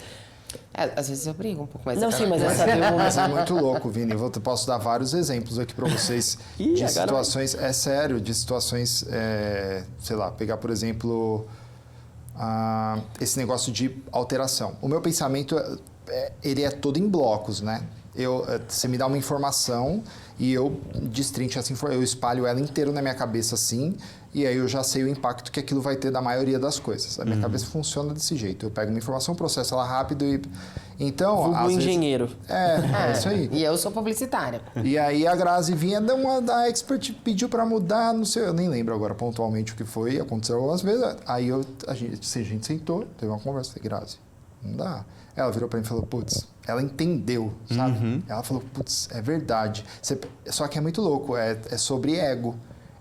Às vezes eu brigo um pouco mais. Não, sim, mas é saber o momento. Mas é muito louco, Vini. Eu posso dar vários exemplos aqui pra vocês de situações... É sério, de situações... sei lá, pegar, por exemplo... esse negócio de alteração. O meu pensamento, ele é todo em blocos, né? Você me dá uma informação e eu destrincho essa informação, eu espalho ela inteira na minha cabeça assim, e aí eu já sei o impacto que aquilo vai ter da maioria das coisas. A minha cabeça funciona desse jeito. Eu pego uma informação, processo ela rápido e... Então, Vulgo engenheiro. É isso aí. E eu sou publicitária. E aí a Grazi vinha, da expert pediu pra mudar, não sei, eu nem lembro agora pontualmente o que foi, aconteceu algumas vezes. Aí a gente sentou, teve uma conversa, falei, Grazi, não dá. Ela virou pra mim e falou, putz, ela entendeu, sabe? Ela falou, putz, é verdade. Só que é muito louco, é sobre ego.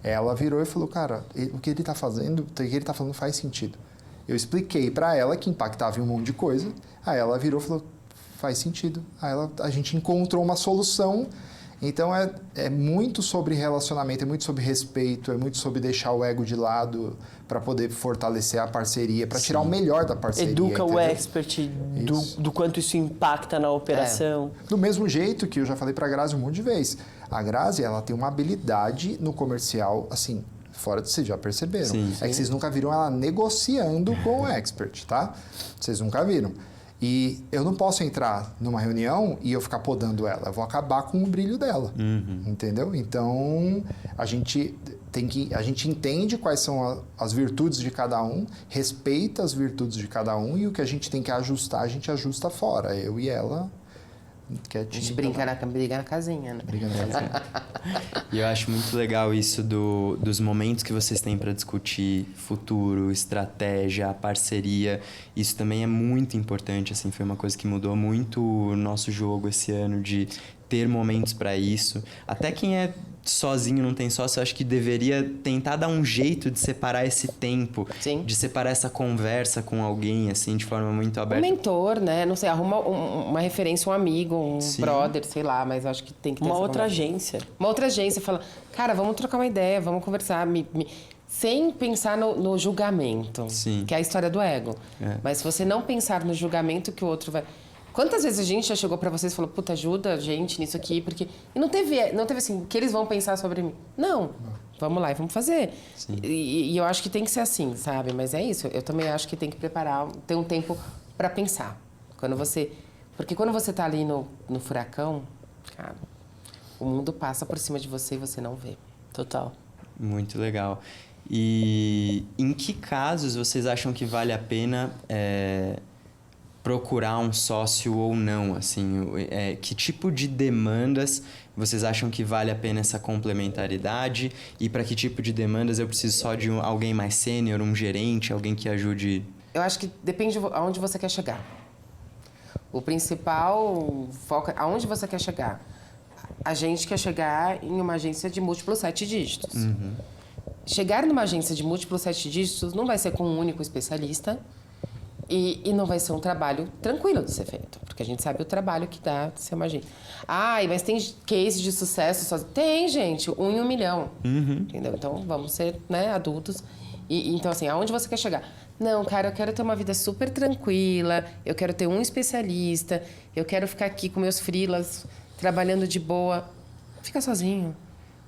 Ela virou e falou, cara, o que ele tá fazendo, o que ele tá falando faz sentido. Eu expliquei pra ela que impactava em um monte de coisa, aí ela virou e falou, faz sentido. Aí a gente encontrou uma solução. Então é muito sobre relacionamento, é muito sobre respeito, é muito sobre deixar o ego de lado para poder fortalecer a parceria, para tirar o melhor da parceria. Educa entendeu? o expert do quanto isso impacta na operação. Do mesmo jeito que eu já falei para a Grazi um monte de vezes. A Grazi, ela tem uma habilidade no comercial, assim, fora de vocês já perceberam. Sim. É que vocês nunca viram ela negociando com o expert, tá? Vocês nunca viram. E eu não posso entrar numa reunião e eu ficar podando ela. Eu vou acabar com o brilho dela. Entendeu? Então, a gente entende quais são as virtudes de cada um, respeita as virtudes de cada um e o que a gente tem que ajustar, a gente ajusta fora. Eu e ela... A gente briga na casinha, né? Briga na casinha. E eu acho muito legal isso dos momentos que vocês têm para discutir futuro, estratégia, parceria. Isso também é muito importante, assim, foi uma coisa que mudou muito o nosso jogo esse ano, de ter momentos para isso. Até quem é sozinho, não tem sócio, eu acho que deveria tentar dar um jeito de separar esse tempo. Sim. De separar essa conversa com alguém, assim, de forma muito aberta. Um mentor, né? Não sei, arruma uma referência, um amigo, um Sim. brother, sei lá, mas eu acho que tem que ter Uma essa outra conversa. agência. Uma outra agência fala, cara, vamos trocar uma ideia, vamos conversar, sem pensar no julgamento, Sim. que é a história do ego. É. Mas se você não pensar no julgamento que o outro vai... Quantas vezes a gente já chegou pra vocês e falou, puta, ajuda a gente nisso aqui, porque... E não teve assim, o que eles vão pensar sobre mim. Não, vamos lá e vamos fazer. E eu acho que tem que ser assim, sabe? Mas é isso, eu também acho que tem que preparar, ter um tempo pra pensar. Porque quando você tá ali no furacão, cara, o mundo passa por cima de você e você não vê. Total. Muito legal. E em que casos vocês acham que vale a pena procurar um sócio ou não? Assim, que tipo de demandas vocês acham que vale a pena essa complementaridade? E para que tipo de demandas eu preciso só de alguém mais sênior, um gerente, alguém que ajude? Eu acho que depende aonde você quer chegar. O principal foco é aonde você quer chegar. A gente quer chegar em uma agência de múltiplos 7 dígitos. Chegar numa agência de múltiplos 7 dígitos não vai ser com um único especialista e não vai ser um trabalho tranquilo de ser feito, porque a gente sabe o trabalho que dá de ser uma agência. Mas tem case de sucesso sozinho? Tem, gente, 1 em 1 milhão. Entendeu? Então, vamos ser, né, adultos. Então, assim, aonde você quer chegar? Não, cara, eu quero ter uma vida super tranquila, eu quero ter um especialista, eu quero ficar aqui com meus freelas, trabalhando de boa. Fica sozinho.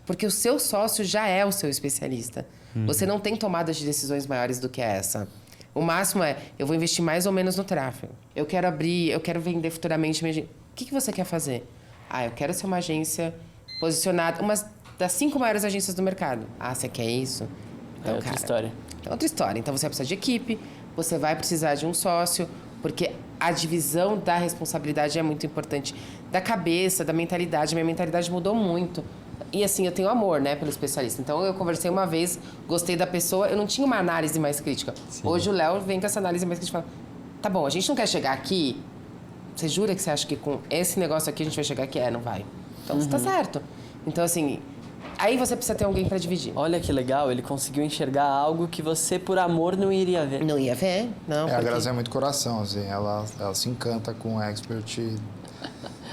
Porque o seu sócio já é o seu especialista. Você não tem tomadas de decisões maiores do que essa. O máximo eu vou investir mais ou menos no tráfego. Eu quero vender futuramente minha agência. O que você quer fazer? Eu quero ser uma agência posicionada, uma das 5 maiores agências do mercado. Você quer isso? Então, outra história. É outra história. Então, você vai precisar de equipe, você vai precisar de um sócio, porque a divisão da responsabilidade é muito importante. Da cabeça, da mentalidade. Minha mentalidade mudou muito. E assim, eu tenho amor, né, pelo especialista. Então, eu conversei uma vez, gostei da pessoa, eu não tinha uma análise mais crítica. Sim. Hoje, o Léo vem com essa análise mais crítica e fala, tá bom, a gente não quer chegar aqui, você jura que você acha que com esse negócio aqui a gente vai chegar aqui? Não vai. Então, você tá certo. Então, assim, Aí você precisa ter alguém para dividir. Olha que legal, ele conseguiu enxergar algo que você, por amor, não iria ver. Não ia ver, não. A porque Grazi é muito coração, assim, ela se encanta com o expert.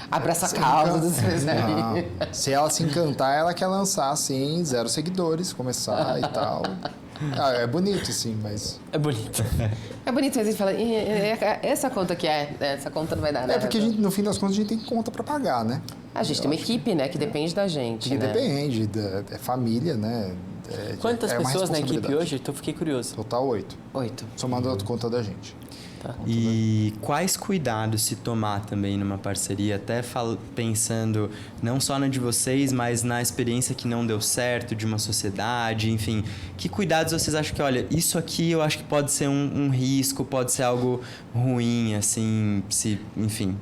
abraça a causa dos seus Não. Se ela se encantar, ela quer lançar, assim, 0 seguidores, começar e tal. É bonito, sim, mas... É bonito. É bonito, mas ele fala, essa conta que essa conta não vai dar, né? É porque, no fim das contas, a gente tem conta pra pagar, né? A gente tem uma equipe, né, que depende da gente, Que né? depende, é família, né? Quantas é uma pessoas na equipe responsabilidade. hoje? Então fiquei curioso. Total 8, 8. somando a conta da gente. E quais cuidados se tomar também numa parceria, até pensando não só na de vocês, mas na experiência que não deu certo de uma sociedade, enfim. Que cuidados vocês acham que, olha, isso aqui eu acho que pode ser um risco, pode ser algo ruim, assim, enfim...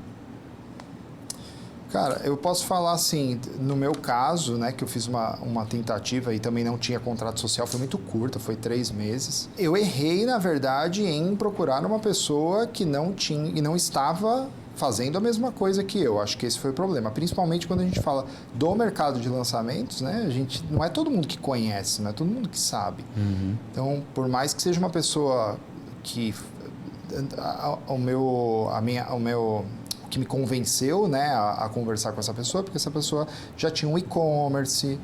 Cara, eu posso falar assim, no meu caso, né, que eu fiz uma tentativa e também não tinha contrato social, foi muito curta, foi 3 meses. Eu errei, na verdade, em procurar uma pessoa que não tinha e não estava fazendo a mesma coisa que eu. Acho que esse foi o problema. Principalmente quando a gente fala do mercado de lançamentos, né? Não é todo mundo que conhece, não é todo mundo que sabe. Uhum. Então, por mais que seja uma pessoa que o que me convenceu, né, a conversar com essa pessoa, porque essa pessoa já tinha um e-commerce,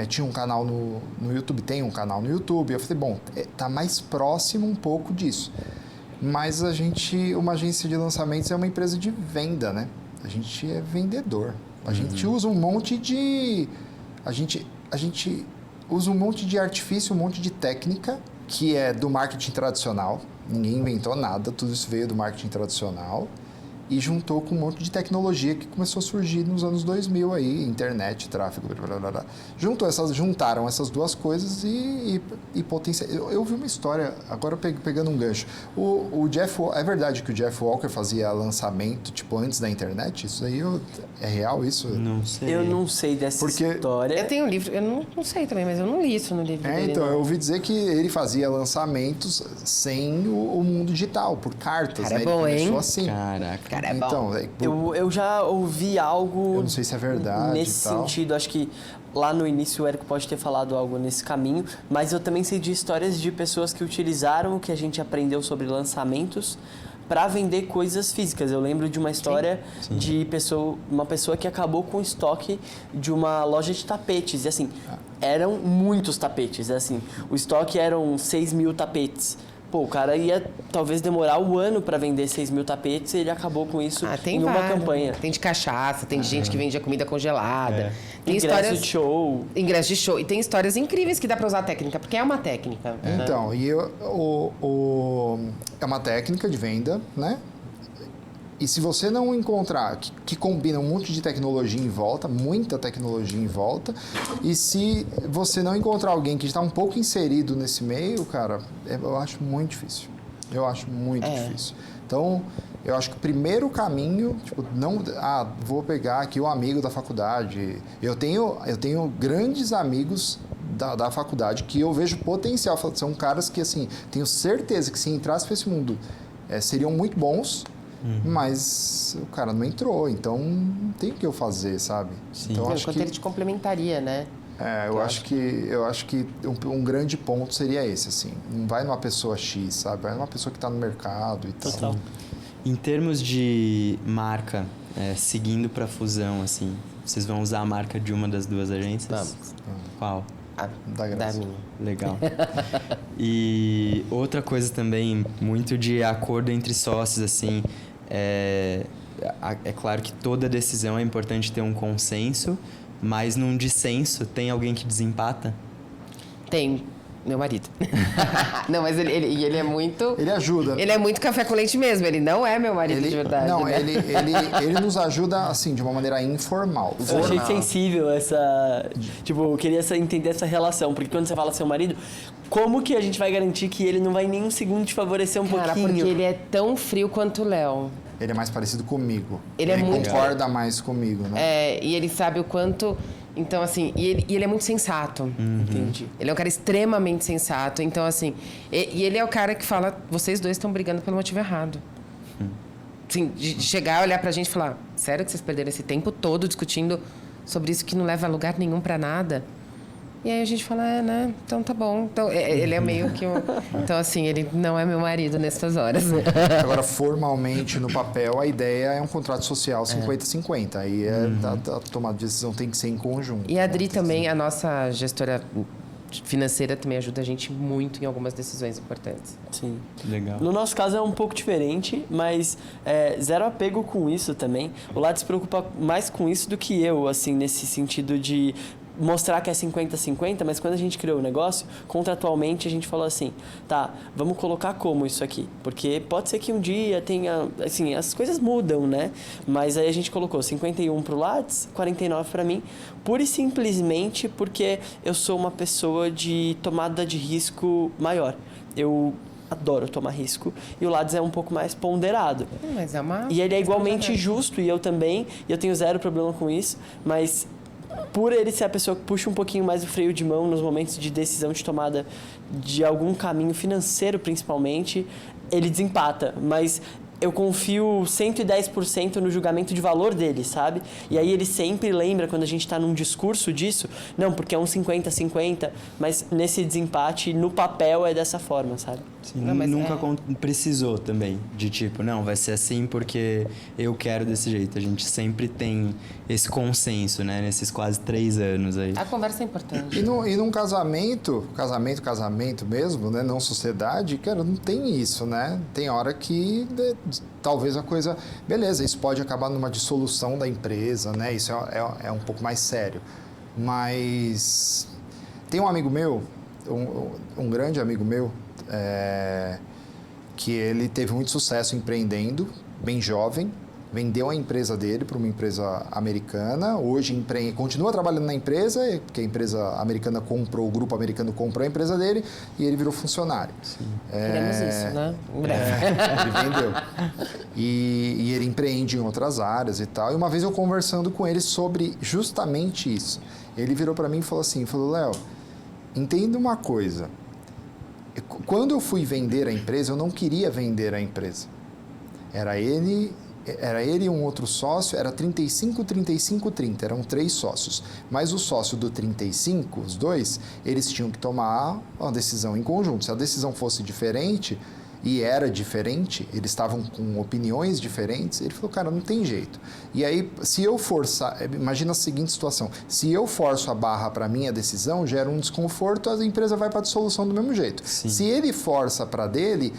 tinha um canal no YouTube, tem um canal no YouTube. Eu falei, bom, tá mais próximo um pouco disso. Mas uma agência de lançamentos é uma empresa de venda, né? A gente é vendedor. A gente usa um monte de... A gente usa um monte de artifício, um monte de técnica que é do marketing tradicional. Ninguém inventou nada, tudo isso veio do marketing tradicional. E juntou com um monte de tecnologia que começou a surgir nos anos 2000 aí, internet, tráfego, blá, blá, blá. Juntaram essas duas coisas e potencializaram. Eu vi uma história, agora pegando um gancho. É verdade que o Jeff Walker fazia lançamento, tipo, antes da internet? Isso aí é real, isso? Não sei. Eu não sei dessa história. Eu tenho um livro, eu não sei também, mas eu não li isso no livro dele. Então, não. eu ouvi dizer que ele fazia lançamentos sem o mundo digital, por cartas, Cara, né? é bom, ele começou hein? assim. Caraca. Cara, é bom. Então, Eu já ouvi algo... Eu não sei se é verdade nesse e tal. sentido. Acho que lá no início o Érico pode ter falado algo nesse caminho, mas eu também sei de histórias de pessoas que utilizaram o que a gente aprendeu sobre lançamentos para vender coisas físicas. Eu lembro de uma história de uma pessoa que acabou com o estoque de uma loja de tapetes. E assim, eram muitos tapetes. Assim, o estoque eram 6.000 tapetes. Pô, o cara ia talvez demorar um ano para vender 6.000 tapetes e ele acabou com isso Tem em uma vários. campanha. Tem de cachaça, tem de gente que vende a comida congelada. Tem Ingresso de show. Ingresso de show. E tem histórias incríveis que dá pra usar a técnica, porque é uma técnica. Né? Então, é uma técnica de venda, né? E se você não encontrar que combina um monte de tecnologia em volta, muita tecnologia em volta, e se você não encontrar alguém que está um pouco inserido nesse meio, cara, eu acho muito difícil. Eu acho muito difícil. Então, eu acho que o primeiro caminho, tipo, vou pegar aqui um amigo da faculdade. Eu tenho grandes amigos da faculdade que eu vejo potencial. São caras que, assim, tenho certeza que se entrasse para esse mundo, seriam muito bons. Mas o cara não entrou, então não tem o que eu fazer, sabe? Sim. Então, Enquanto ele te complementaria, né? eu acho que um grande ponto seria esse, assim. Não vai numa pessoa X, sabe? Vai numa pessoa que está no mercado e tal. Total. Em termos de marca, seguindo para fusão, assim, vocês vão usar a marca de uma das duas agências? Vamos. Qual? Da Graça. minha. Legal. E outra coisa também, muito de acordo entre sócios, assim, é claro que toda decisão é importante ter um consenso, mas num dissenso tem alguém que desempata? Tem. Meu marido. Não, mas ele é muito... Ele ajuda. Ele é muito café com leite mesmo. Ele não é meu marido de verdade. Não, né? ele nos ajuda, assim, de uma maneira informal. Eu achei sensível essa... Tipo, eu queria entender essa relação. Porque quando você fala seu marido, como que a gente vai garantir que ele não vai nem um segundo te favorecer um Cara, pouquinho? porque ele é tão frio quanto o Léo. Ele é mais parecido comigo. Ele é muito- concorda mais comigo, né? E ele sabe o quanto... Então, assim... E ele é muito sensato. Entendi. Ele é um cara extremamente sensato. Então, assim... E ele é o cara que fala... Vocês dois estão brigando pelo motivo errado. Assim, de chegar, olhar pra gente e falar... Sério que vocês perderam esse tempo todo discutindo sobre isso que não leva a lugar nenhum pra nada? E aí a gente fala, né? Então tá bom. Então, ele é meio que um... Então, assim, ele não é meu marido nessas horas. Agora, formalmente, no papel, a ideia é um contrato social 50-50. Aí a tomada de decisão tem que ser em conjunto. E a Adri também, a nossa gestora financeira, também ajuda a gente muito em algumas decisões importantes. Sim. Legal. No nosso caso é um pouco diferente, mas zero apego com isso também. O Lattes se preocupa mais com isso do que eu, assim, nesse sentido de mostrar que é 50-50, mas quando a gente criou o negócio, contratualmente a gente falou assim, tá, vamos colocar como isso aqui? Porque pode ser que um dia tenha, assim, as coisas mudam, né? Mas aí a gente colocou 51 pro Lattes, 49 para mim, pura e simplesmente porque eu sou uma pessoa de tomada de risco maior. Eu adoro tomar risco e o Lattes é um pouco mais ponderado. Mas é uma... E ele é igualmente justo e eu também, e eu tenho zero problema com isso, mas por ele ser a pessoa que puxa um pouquinho mais o freio de mão nos momentos de decisão de tomada de algum caminho financeiro, principalmente, ele desempata. Mas eu confio 110% no julgamento de valor dele, sabe? E aí ele sempre lembra, quando a gente está num discurso disso, não, porque é um 50-50, mas nesse desempate, no papel, é dessa forma, sabe? Sim, Não, mas nunca precisou também de tipo, não, vai ser assim porque eu quero desse jeito. A gente sempre tem esse consenso, né? Nesses quase 3 anos aí. A conversa é importante. E num casamento mesmo, né? Não sociedade, cara, não tem isso, né? Tem hora que talvez a coisa... Beleza, isso pode acabar numa dissolução da empresa, né? Isso é um pouco mais sério. Mas tem um amigo meu, um grande amigo meu, que ele teve muito sucesso empreendendo, bem jovem, vendeu a empresa dele para uma empresa americana, hoje continua trabalhando na empresa, porque a empresa americana comprou, o grupo americano comprou a empresa dele e ele virou funcionário. Queremos isso, né? Em breve. Ele vendeu. E ele empreende em outras áreas e tal. E uma vez eu conversando com ele sobre justamente isso, ele virou para mim e falou assim, Léo, entenda uma coisa, quando eu fui vender a empresa, eu não queria vender a empresa. Era ele e um outro sócio, era 35, 35, 30, eram 3 sócios. Mas o sócio do 35, os dois, eles tinham que tomar uma decisão em conjunto. Se a decisão fosse diferente, e era diferente, eles estavam com opiniões diferentes, ele falou, cara, não tem jeito. E aí, se eu forçar, imagina a seguinte situação, se eu forço a barra para minha decisão, gera um desconforto, a empresa vai para a dissolução do mesmo jeito. Sim. Se ele força para dele,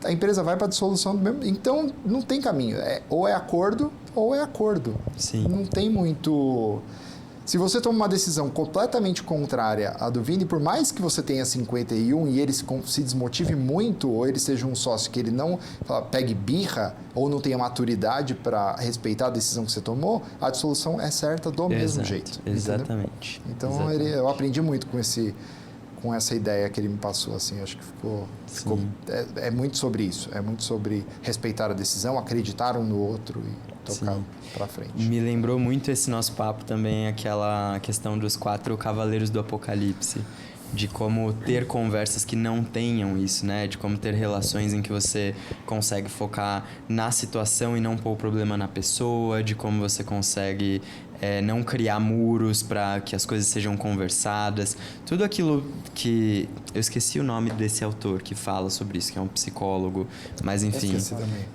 a empresa vai para a dissolução do mesmo... Então, não tem caminho. Ou é acordo, ou é acordo. Sim. Não tem muito... Se você toma uma decisão completamente contrária à do Vini, por mais que você tenha 51 e ele se desmotive muito, ou ele seja um sócio que ele não pegue birra, ou não tenha maturidade para respeitar a decisão que você tomou, a dissolução é certa do mesmo jeito. Exatamente. Entendeu? Então, Exatamente. eu aprendi muito com essa ideia que ele me passou, assim, acho que ficou é muito sobre isso, é muito sobre respeitar a decisão, acreditar um no outro e tocar para frente. Me lembrou muito esse nosso papo também, aquela questão dos 4 cavaleiros do Apocalipse, de como ter conversas que não tenham isso, né? De como ter relações em que você consegue focar na situação e não pôr o problema na pessoa, de como você consegue não criar muros para que as coisas sejam conversadas. Tudo aquilo que... Eu esqueci o nome desse autor que fala sobre isso, que é um psicólogo, mas enfim... Eu esqueci também.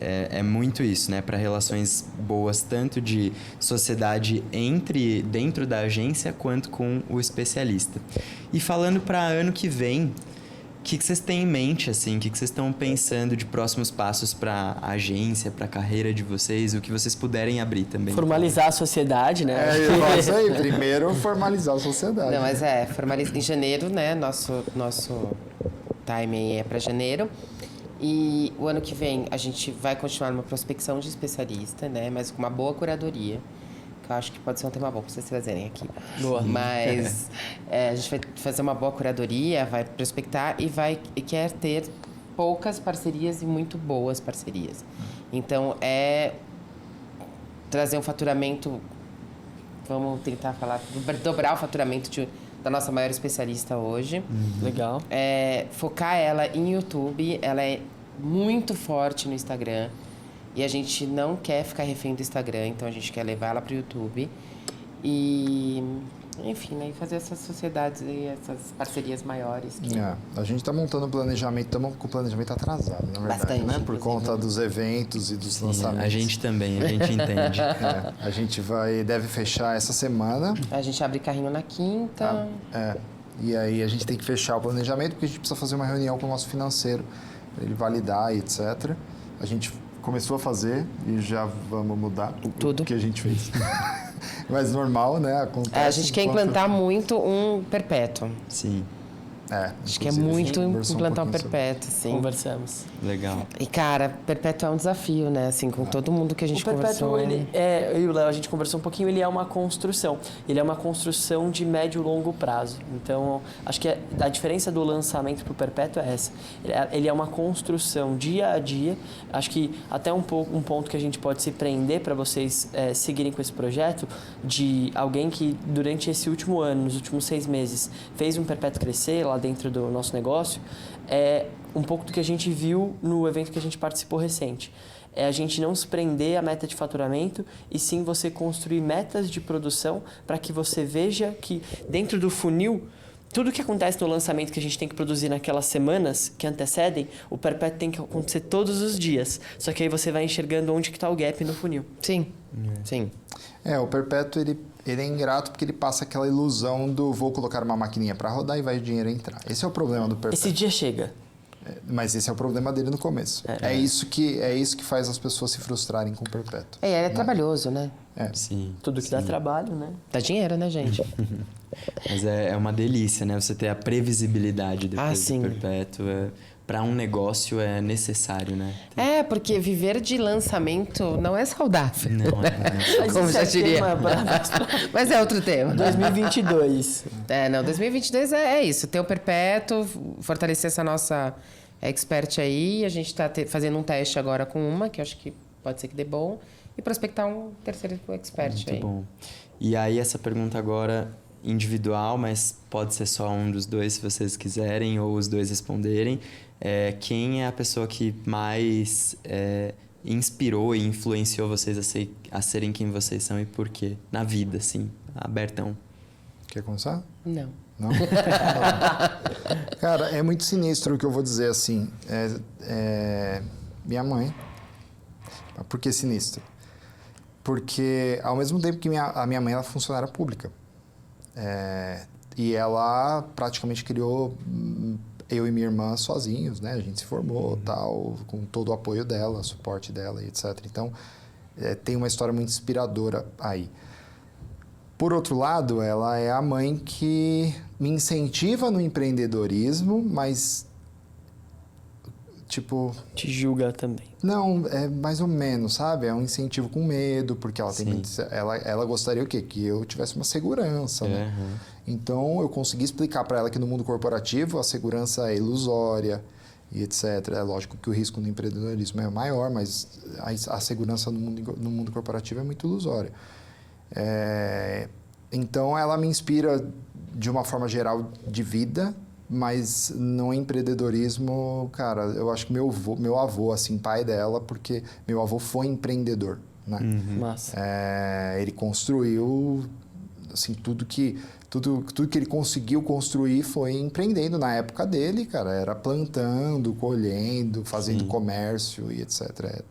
É muito isso, né? Para relações boas, tanto de sociedade dentro da agência, quanto com o especialista. E falando para ano que vem, o que vocês têm em mente, assim? O que vocês estão pensando de próximos passos para a agência, para a carreira de vocês, o que vocês puderem abrir também? Formalizar a sociedade, né? Isso aí, primeiro formalizar a sociedade. Não, mas formalizar em janeiro, né? Nosso timing é para janeiro. E o ano que vem a gente vai continuar numa prospecção de especialista, né? Mas com uma boa curadoria, que eu acho que pode ser um tema bom para vocês trazerem aqui. Boa. Mas a gente vai fazer uma boa curadoria, vai prospectar e quer ter poucas parcerias e muito boas parcerias. Então, trazer um faturamento, vamos tentar falar, dobrar o faturamento da nossa maior especialista hoje. Legal. Focar ela em YouTube, ela é muito forte no Instagram e a gente não quer ficar refém do Instagram, então a gente quer levar ela para o YouTube. E enfim, né? E fazer essas sociedades e essas parcerias maiores. A gente está montando um planejamento, estamos com o planejamento atrasado, na verdade, Bastante, né? Por inclusive. conta dos eventos e dos Sim, lançamentos. a gente também, a gente entende. A gente deve fechar essa semana. A gente abre carrinho na quinta. E aí a gente tem que fechar o planejamento, porque a gente precisa fazer uma reunião com o nosso financeiro, para ele validar e etc. A gente começou a fazer e já vamos mudar Tudo. o que a gente fez. Mas normal, né? Acontece. A gente quer implantar muito um perpétuo. Sim, Acho que é inclusive, a muito gente conversou implantar um pouquinho sobre- perpétuo, assim. Conversamos. legal. E, cara, perpétuo é um desafio, né? Assim, com todo mundo que a gente O perpétuo, conversou. eu e o Léo, a gente conversou um pouquinho, ele é uma construção. Ele é uma construção de médio e longo prazo. Então, acho que a diferença do lançamento para o perpétuo é essa. Ele é uma construção dia a dia. Acho que até um ponto que a gente pode se prender para vocês seguirem com esse projeto, de alguém que durante esse último ano, nos últimos 6 meses, fez um perpétuo crescer lá dentro do nosso negócio, é um pouco do que a gente viu no evento que a gente participou recente. É a gente não se prender à meta de faturamento e sim você construir metas de produção para que você veja que dentro do funil, tudo que acontece no lançamento que a gente tem que produzir naquelas semanas que antecedem, o perpétuo tem que acontecer todos os dias. Só que aí você vai enxergando onde que está o gap no funil. Sim, sim. O perpétuo, ele é ingrato porque ele passa aquela ilusão do vou colocar uma maquininha para rodar e vai o dinheiro entrar. Esse é o problema do perpétuo. Esse dia chega. Mas esse é o problema dele no começo. É isso que faz as pessoas se frustrarem com o perpétuo. É trabalhoso, né? Sim. Tudo que dá trabalho, né? Dá dinheiro, né, gente? Mas é uma delícia, né? Você ter a previsibilidade depois sim. do perpétuo. Para um negócio é necessário, né? Porque viver de lançamento não é saudável. Não, Mas Como isso já é diria. tema pra Mas é outro tema. 2022. 2022 é isso. Ter o perpétuo, fortalecer essa nossa expert aí. A gente está fazendo um teste agora com uma, que eu acho que pode ser que dê bom. E prospectar um terceiro expert muito aí. bom. E aí essa pergunta agora individual, mas pode ser só um dos dois se vocês quiserem, ou os dois responderem. Quem é a pessoa que mais inspirou e influenciou vocês a serem quem vocês são e por quê? Na vida, assim, abertão. Quer começar? Não. Não? Cara, é muito sinistro o que eu vou dizer, assim. Minha mãe. Por que sinistro? Porque, ao mesmo tempo que a minha mãe ela é funcionária pública. E ela praticamente criou eu e minha irmã sozinhos, né? A gente se formou, tal, com todo o apoio dela, suporte dela e etc. Então, tem uma história muito inspiradora aí. Por outro lado, ela é a mãe que me incentiva no empreendedorismo, mas, tipo... Te julga também. Não, é mais ou menos, sabe? É um incentivo com medo, porque ela tem ela gostaria o quê? Que eu tivesse uma segurança, né? Então, eu consegui explicar para ela que no mundo corporativo a segurança é ilusória e etc. É lógico que o risco no empreendedorismo é maior, mas a segurança no mundo corporativo é muito ilusória. Então, ela me inspira de uma forma geral de vida, mas no empreendedorismo, cara, eu acho que meu avô, assim, pai dela, porque meu avô foi empreendedor, né? Massa. Ele construiu, assim, tudo que ele conseguiu construir foi empreendendo na época dele, cara, era plantando, colhendo, fazendo comércio e etc.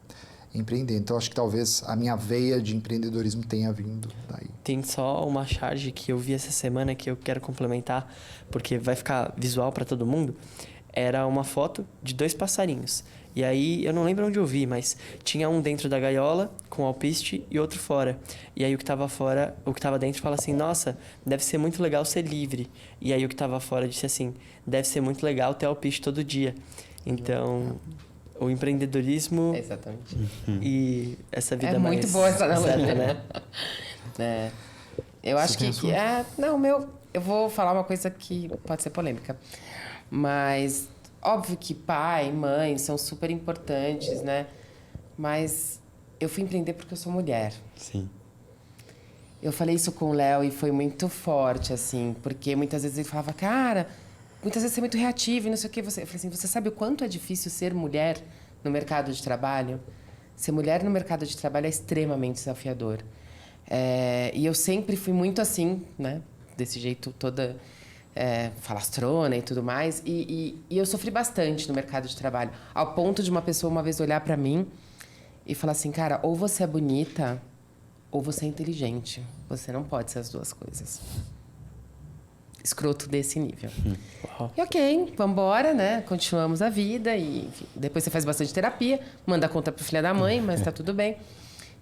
Empreendendo. Então, acho que talvez a minha veia de empreendedorismo tenha vindo daí. Tem só uma charge que eu vi essa semana que eu quero complementar, porque vai ficar visual para todo mundo. Era uma foto de 2 passarinhos. E aí, eu não lembro onde eu vi, mas tinha um dentro da gaiola com alpiste e outro fora. E aí, o que estava dentro fala assim, nossa, deve ser muito legal ser livre. E aí, o que estava fora disse assim, deve ser muito legal ter alpiste todo dia. Então... O empreendedorismo Exatamente. e essa vida mais... É muito boa essa analogia, né? Eu acho que... eu vou falar uma coisa que pode ser polêmica. Mas, óbvio que pai, mãe são super importantes, né? Mas eu fui empreender porque eu sou mulher. Sim. Eu falei isso com o Léo e foi muito forte, assim. Porque muitas vezes ele falava, cara... Muitas vezes você é muito reativo e não sei o que. Eu falei assim, você sabe o quanto é difícil ser mulher no mercado de trabalho? Ser mulher no mercado de trabalho é extremamente desafiador. E eu sempre fui muito assim, né? desse jeito toda falastrona e tudo mais. E eu sofri bastante no mercado de trabalho. Ao ponto de uma pessoa uma vez olhar para mim e falar assim, cara, ou você é bonita ou você é inteligente. Você não pode ser as duas coisas. Escroto desse nível. E ok, vambora, né? Continuamos a vida e enfim, depois você faz bastante terapia, manda a conta pro filho da mãe, mas tá tudo bem.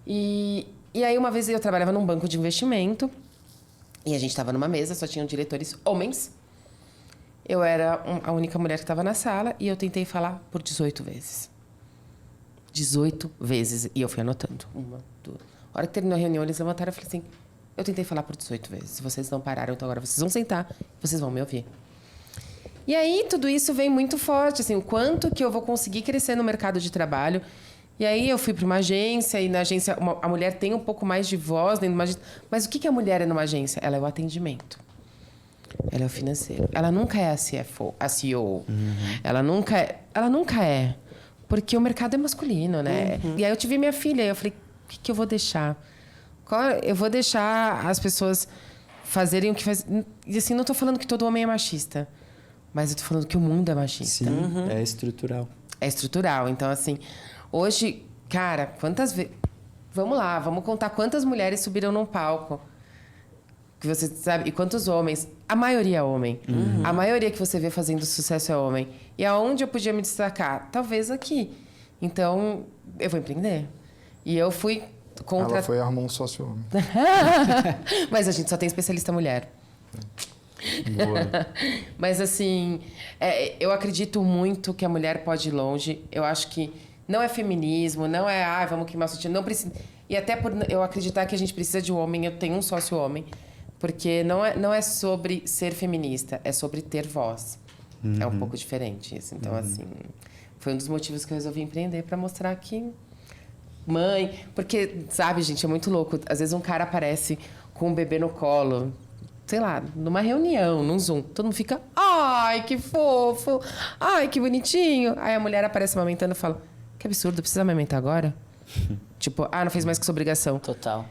E aí uma vez eu trabalhava num banco de investimento e a gente estava numa mesa, só tinham diretores homens. Eu era a única mulher que estava na sala e eu tentei falar por 18 vezes. 18 vezes. E eu fui anotando. 1, 2. A hora que terminou a reunião, eles levantaram e eu falei assim, eu tentei falar por 18 vezes. Se vocês não pararam, então agora vocês vão sentar e vocês vão me ouvir. E aí, tudo isso vem muito forte, assim, o quanto que eu vou conseguir crescer no mercado de trabalho. E aí, eu fui para uma agência, e na agência a mulher tem um pouco mais de voz dentro de uma agência. Mas o que a mulher é numa agência? Ela é o atendimento. Ela é o financeiro. Ela nunca é a CFO, a CEO. Ela nunca é. Porque o mercado é masculino, né? E aí, eu tive minha filha, e eu falei, o que eu vou deixar? Eu vou deixar as pessoas fazerem o que faz. E assim, não estou falando que todo homem é machista, mas eu estou falando que o mundo é machista. Sim, é estrutural. É estrutural. Então, assim, hoje, cara, quantas vezes. Vamos lá, vamos contar quantas mulheres subiram num palco. Que você sabe, e quantos homens. A maioria é homem. A maioria que você vê fazendo sucesso é homem. E aonde eu podia me destacar? Talvez aqui. Então, eu vou empreender. E eu fui. Ela foi arrumar um sócio homem. Mas a gente só tem especialista mulher. Boa. Mas assim, eu acredito muito que a mulher pode ir longe. Eu acho que não é feminismo, não é vamos queimar sutiã, não precisa. E até por eu acreditar que a gente precisa de um homem, eu tenho um sócio homem, porque não é sobre ser feminista, é sobre ter voz. É um pouco diferente isso. Então assim, foi um dos motivos que eu resolvi empreender para mostrar que mãe, porque, sabe, gente, é muito louco. Às vezes um cara aparece com um bebê no colo, sei lá, numa reunião, num Zoom. Todo mundo fica, ai, que fofo, ai, que bonitinho. Aí a mulher aparece amamentando e fala, que absurdo, precisa amamentar agora? Tipo, não fez mais que sua obrigação. Total.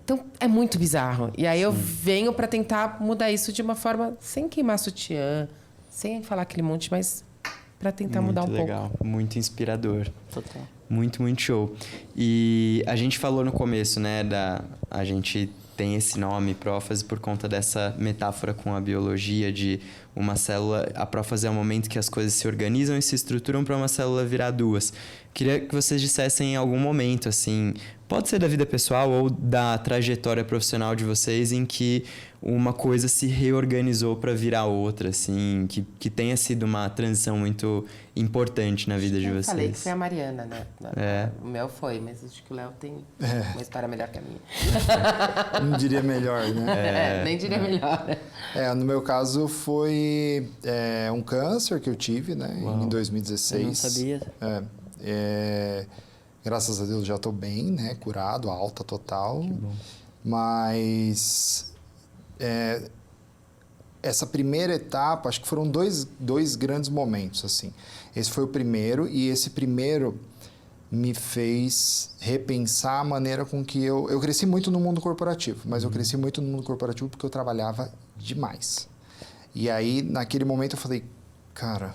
Então, é muito bizarro. E aí eu venho pra tentar mudar isso de uma forma sem queimar sutiã, sem falar aquele monte, mas pra tentar mudar um legal, pouco. muito inspirador. Total. Muito, muito show. E a gente falou no começo, né, a gente tem esse nome, prófase, por conta dessa metáfora com a biologia de uma célula... A prófase é o momento que as coisas se organizam e se estruturam para uma célula virar duas. Queria que vocês dissessem em algum momento, assim... Pode ser da vida pessoal ou da trajetória profissional de vocês em que uma coisa se reorganizou para virar outra, assim, que tenha sido uma transição muito importante na vida de vocês. Eu falei que foi a Mariana, né? O meu foi, mas acho que o Léo tem uma história melhor que a minha. Não diria melhor, né? Nem diria melhor. No meu caso foi um câncer que eu tive, né? Em 2016. Eu não sabia. Graças a Deus já estou bem, né? Curado, alta total. Que bom. Mas essa primeira etapa, acho que foram dois grandes momentos, assim. Esse foi o primeiro, e esse primeiro me fez repensar a maneira com que eu cresci muito no mundo corporativo, mas eu cresci muito no mundo corporativo porque eu trabalhava demais. E aí, naquele momento, eu falei, cara,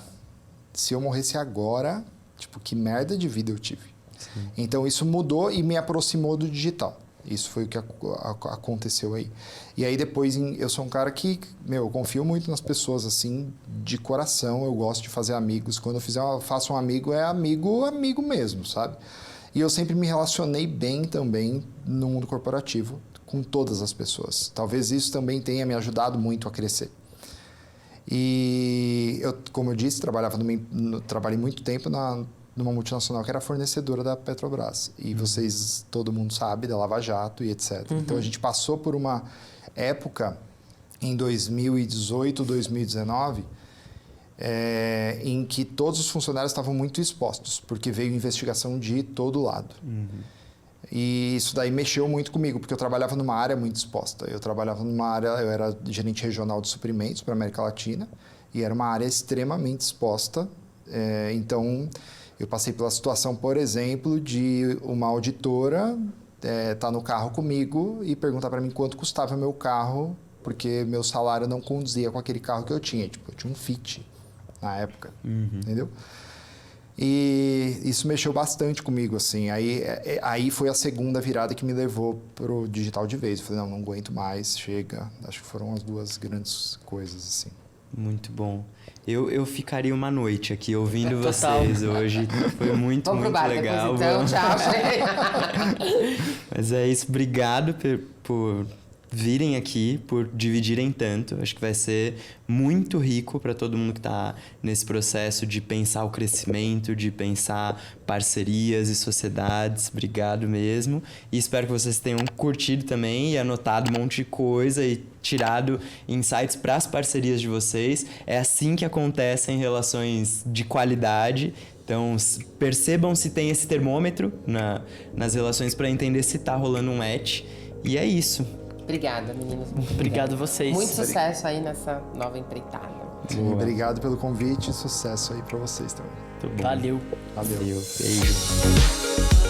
se eu morresse agora, tipo, que merda de vida eu tive. Sim. Então, isso mudou e me aproximou do digital. Isso foi o que aconteceu aí. E aí, depois, eu sou um cara que, eu confio muito nas pessoas, assim, de coração. Eu gosto de fazer amigos. Quando eu faço um amigo, é amigo mesmo, sabe? E eu sempre me relacionei bem também no mundo corporativo com todas as pessoas. Talvez isso também tenha me ajudado muito a crescer. E eu, como eu disse, trabalhei muito tempo numa multinacional que era fornecedora da Petrobras. E todo mundo sabe, da Lava Jato e etc. Então, a gente passou por uma época, em 2018, 2019, em que todos os funcionários estavam muito expostos, porque veio investigação de todo lado. E isso daí mexeu muito comigo, porque eu trabalhava numa área muito exposta. Eu era gerente regional de suprimentos para a América Latina, e era uma área extremamente exposta. Então, eu passei pela situação, por exemplo, de uma auditora estar no carro comigo e perguntar para mim quanto custava meu carro porque meu salário não conduzia com aquele carro que eu tinha. Tipo, eu tinha um Fit na época, entendeu? E isso mexeu bastante comigo, assim. Aí foi a segunda virada que me levou pro digital de vez. Eu falei, não aguento mais, chega. Acho que foram as duas grandes coisas, assim. Muito bom. Eu ficaria uma noite aqui ouvindo Total. vocês hoje. Foi muito, Vamos pro muito bar legal. depois, então. Tchau, gente. Mas é isso. Obrigado por virem aqui, por dividirem tanto. Acho que vai ser muito rico para todo mundo que está nesse processo de pensar o crescimento, de pensar parcerias e sociedades. Obrigado mesmo. E espero que vocês tenham curtido também e anotado um monte de coisa e tirado insights para as parcerias de vocês. É assim que acontecem relações de qualidade. Então, percebam se tem esse termômetro nas relações para entender se está rolando um match. E é isso. Obrigada, meninas. Muito Obrigado vocês. Muito sucesso aí nessa nova empreitada. Sim, obrigado pelo convite e sucesso aí pra vocês também. Muito bom. Valeu. Valeu. Valeu. Beijo.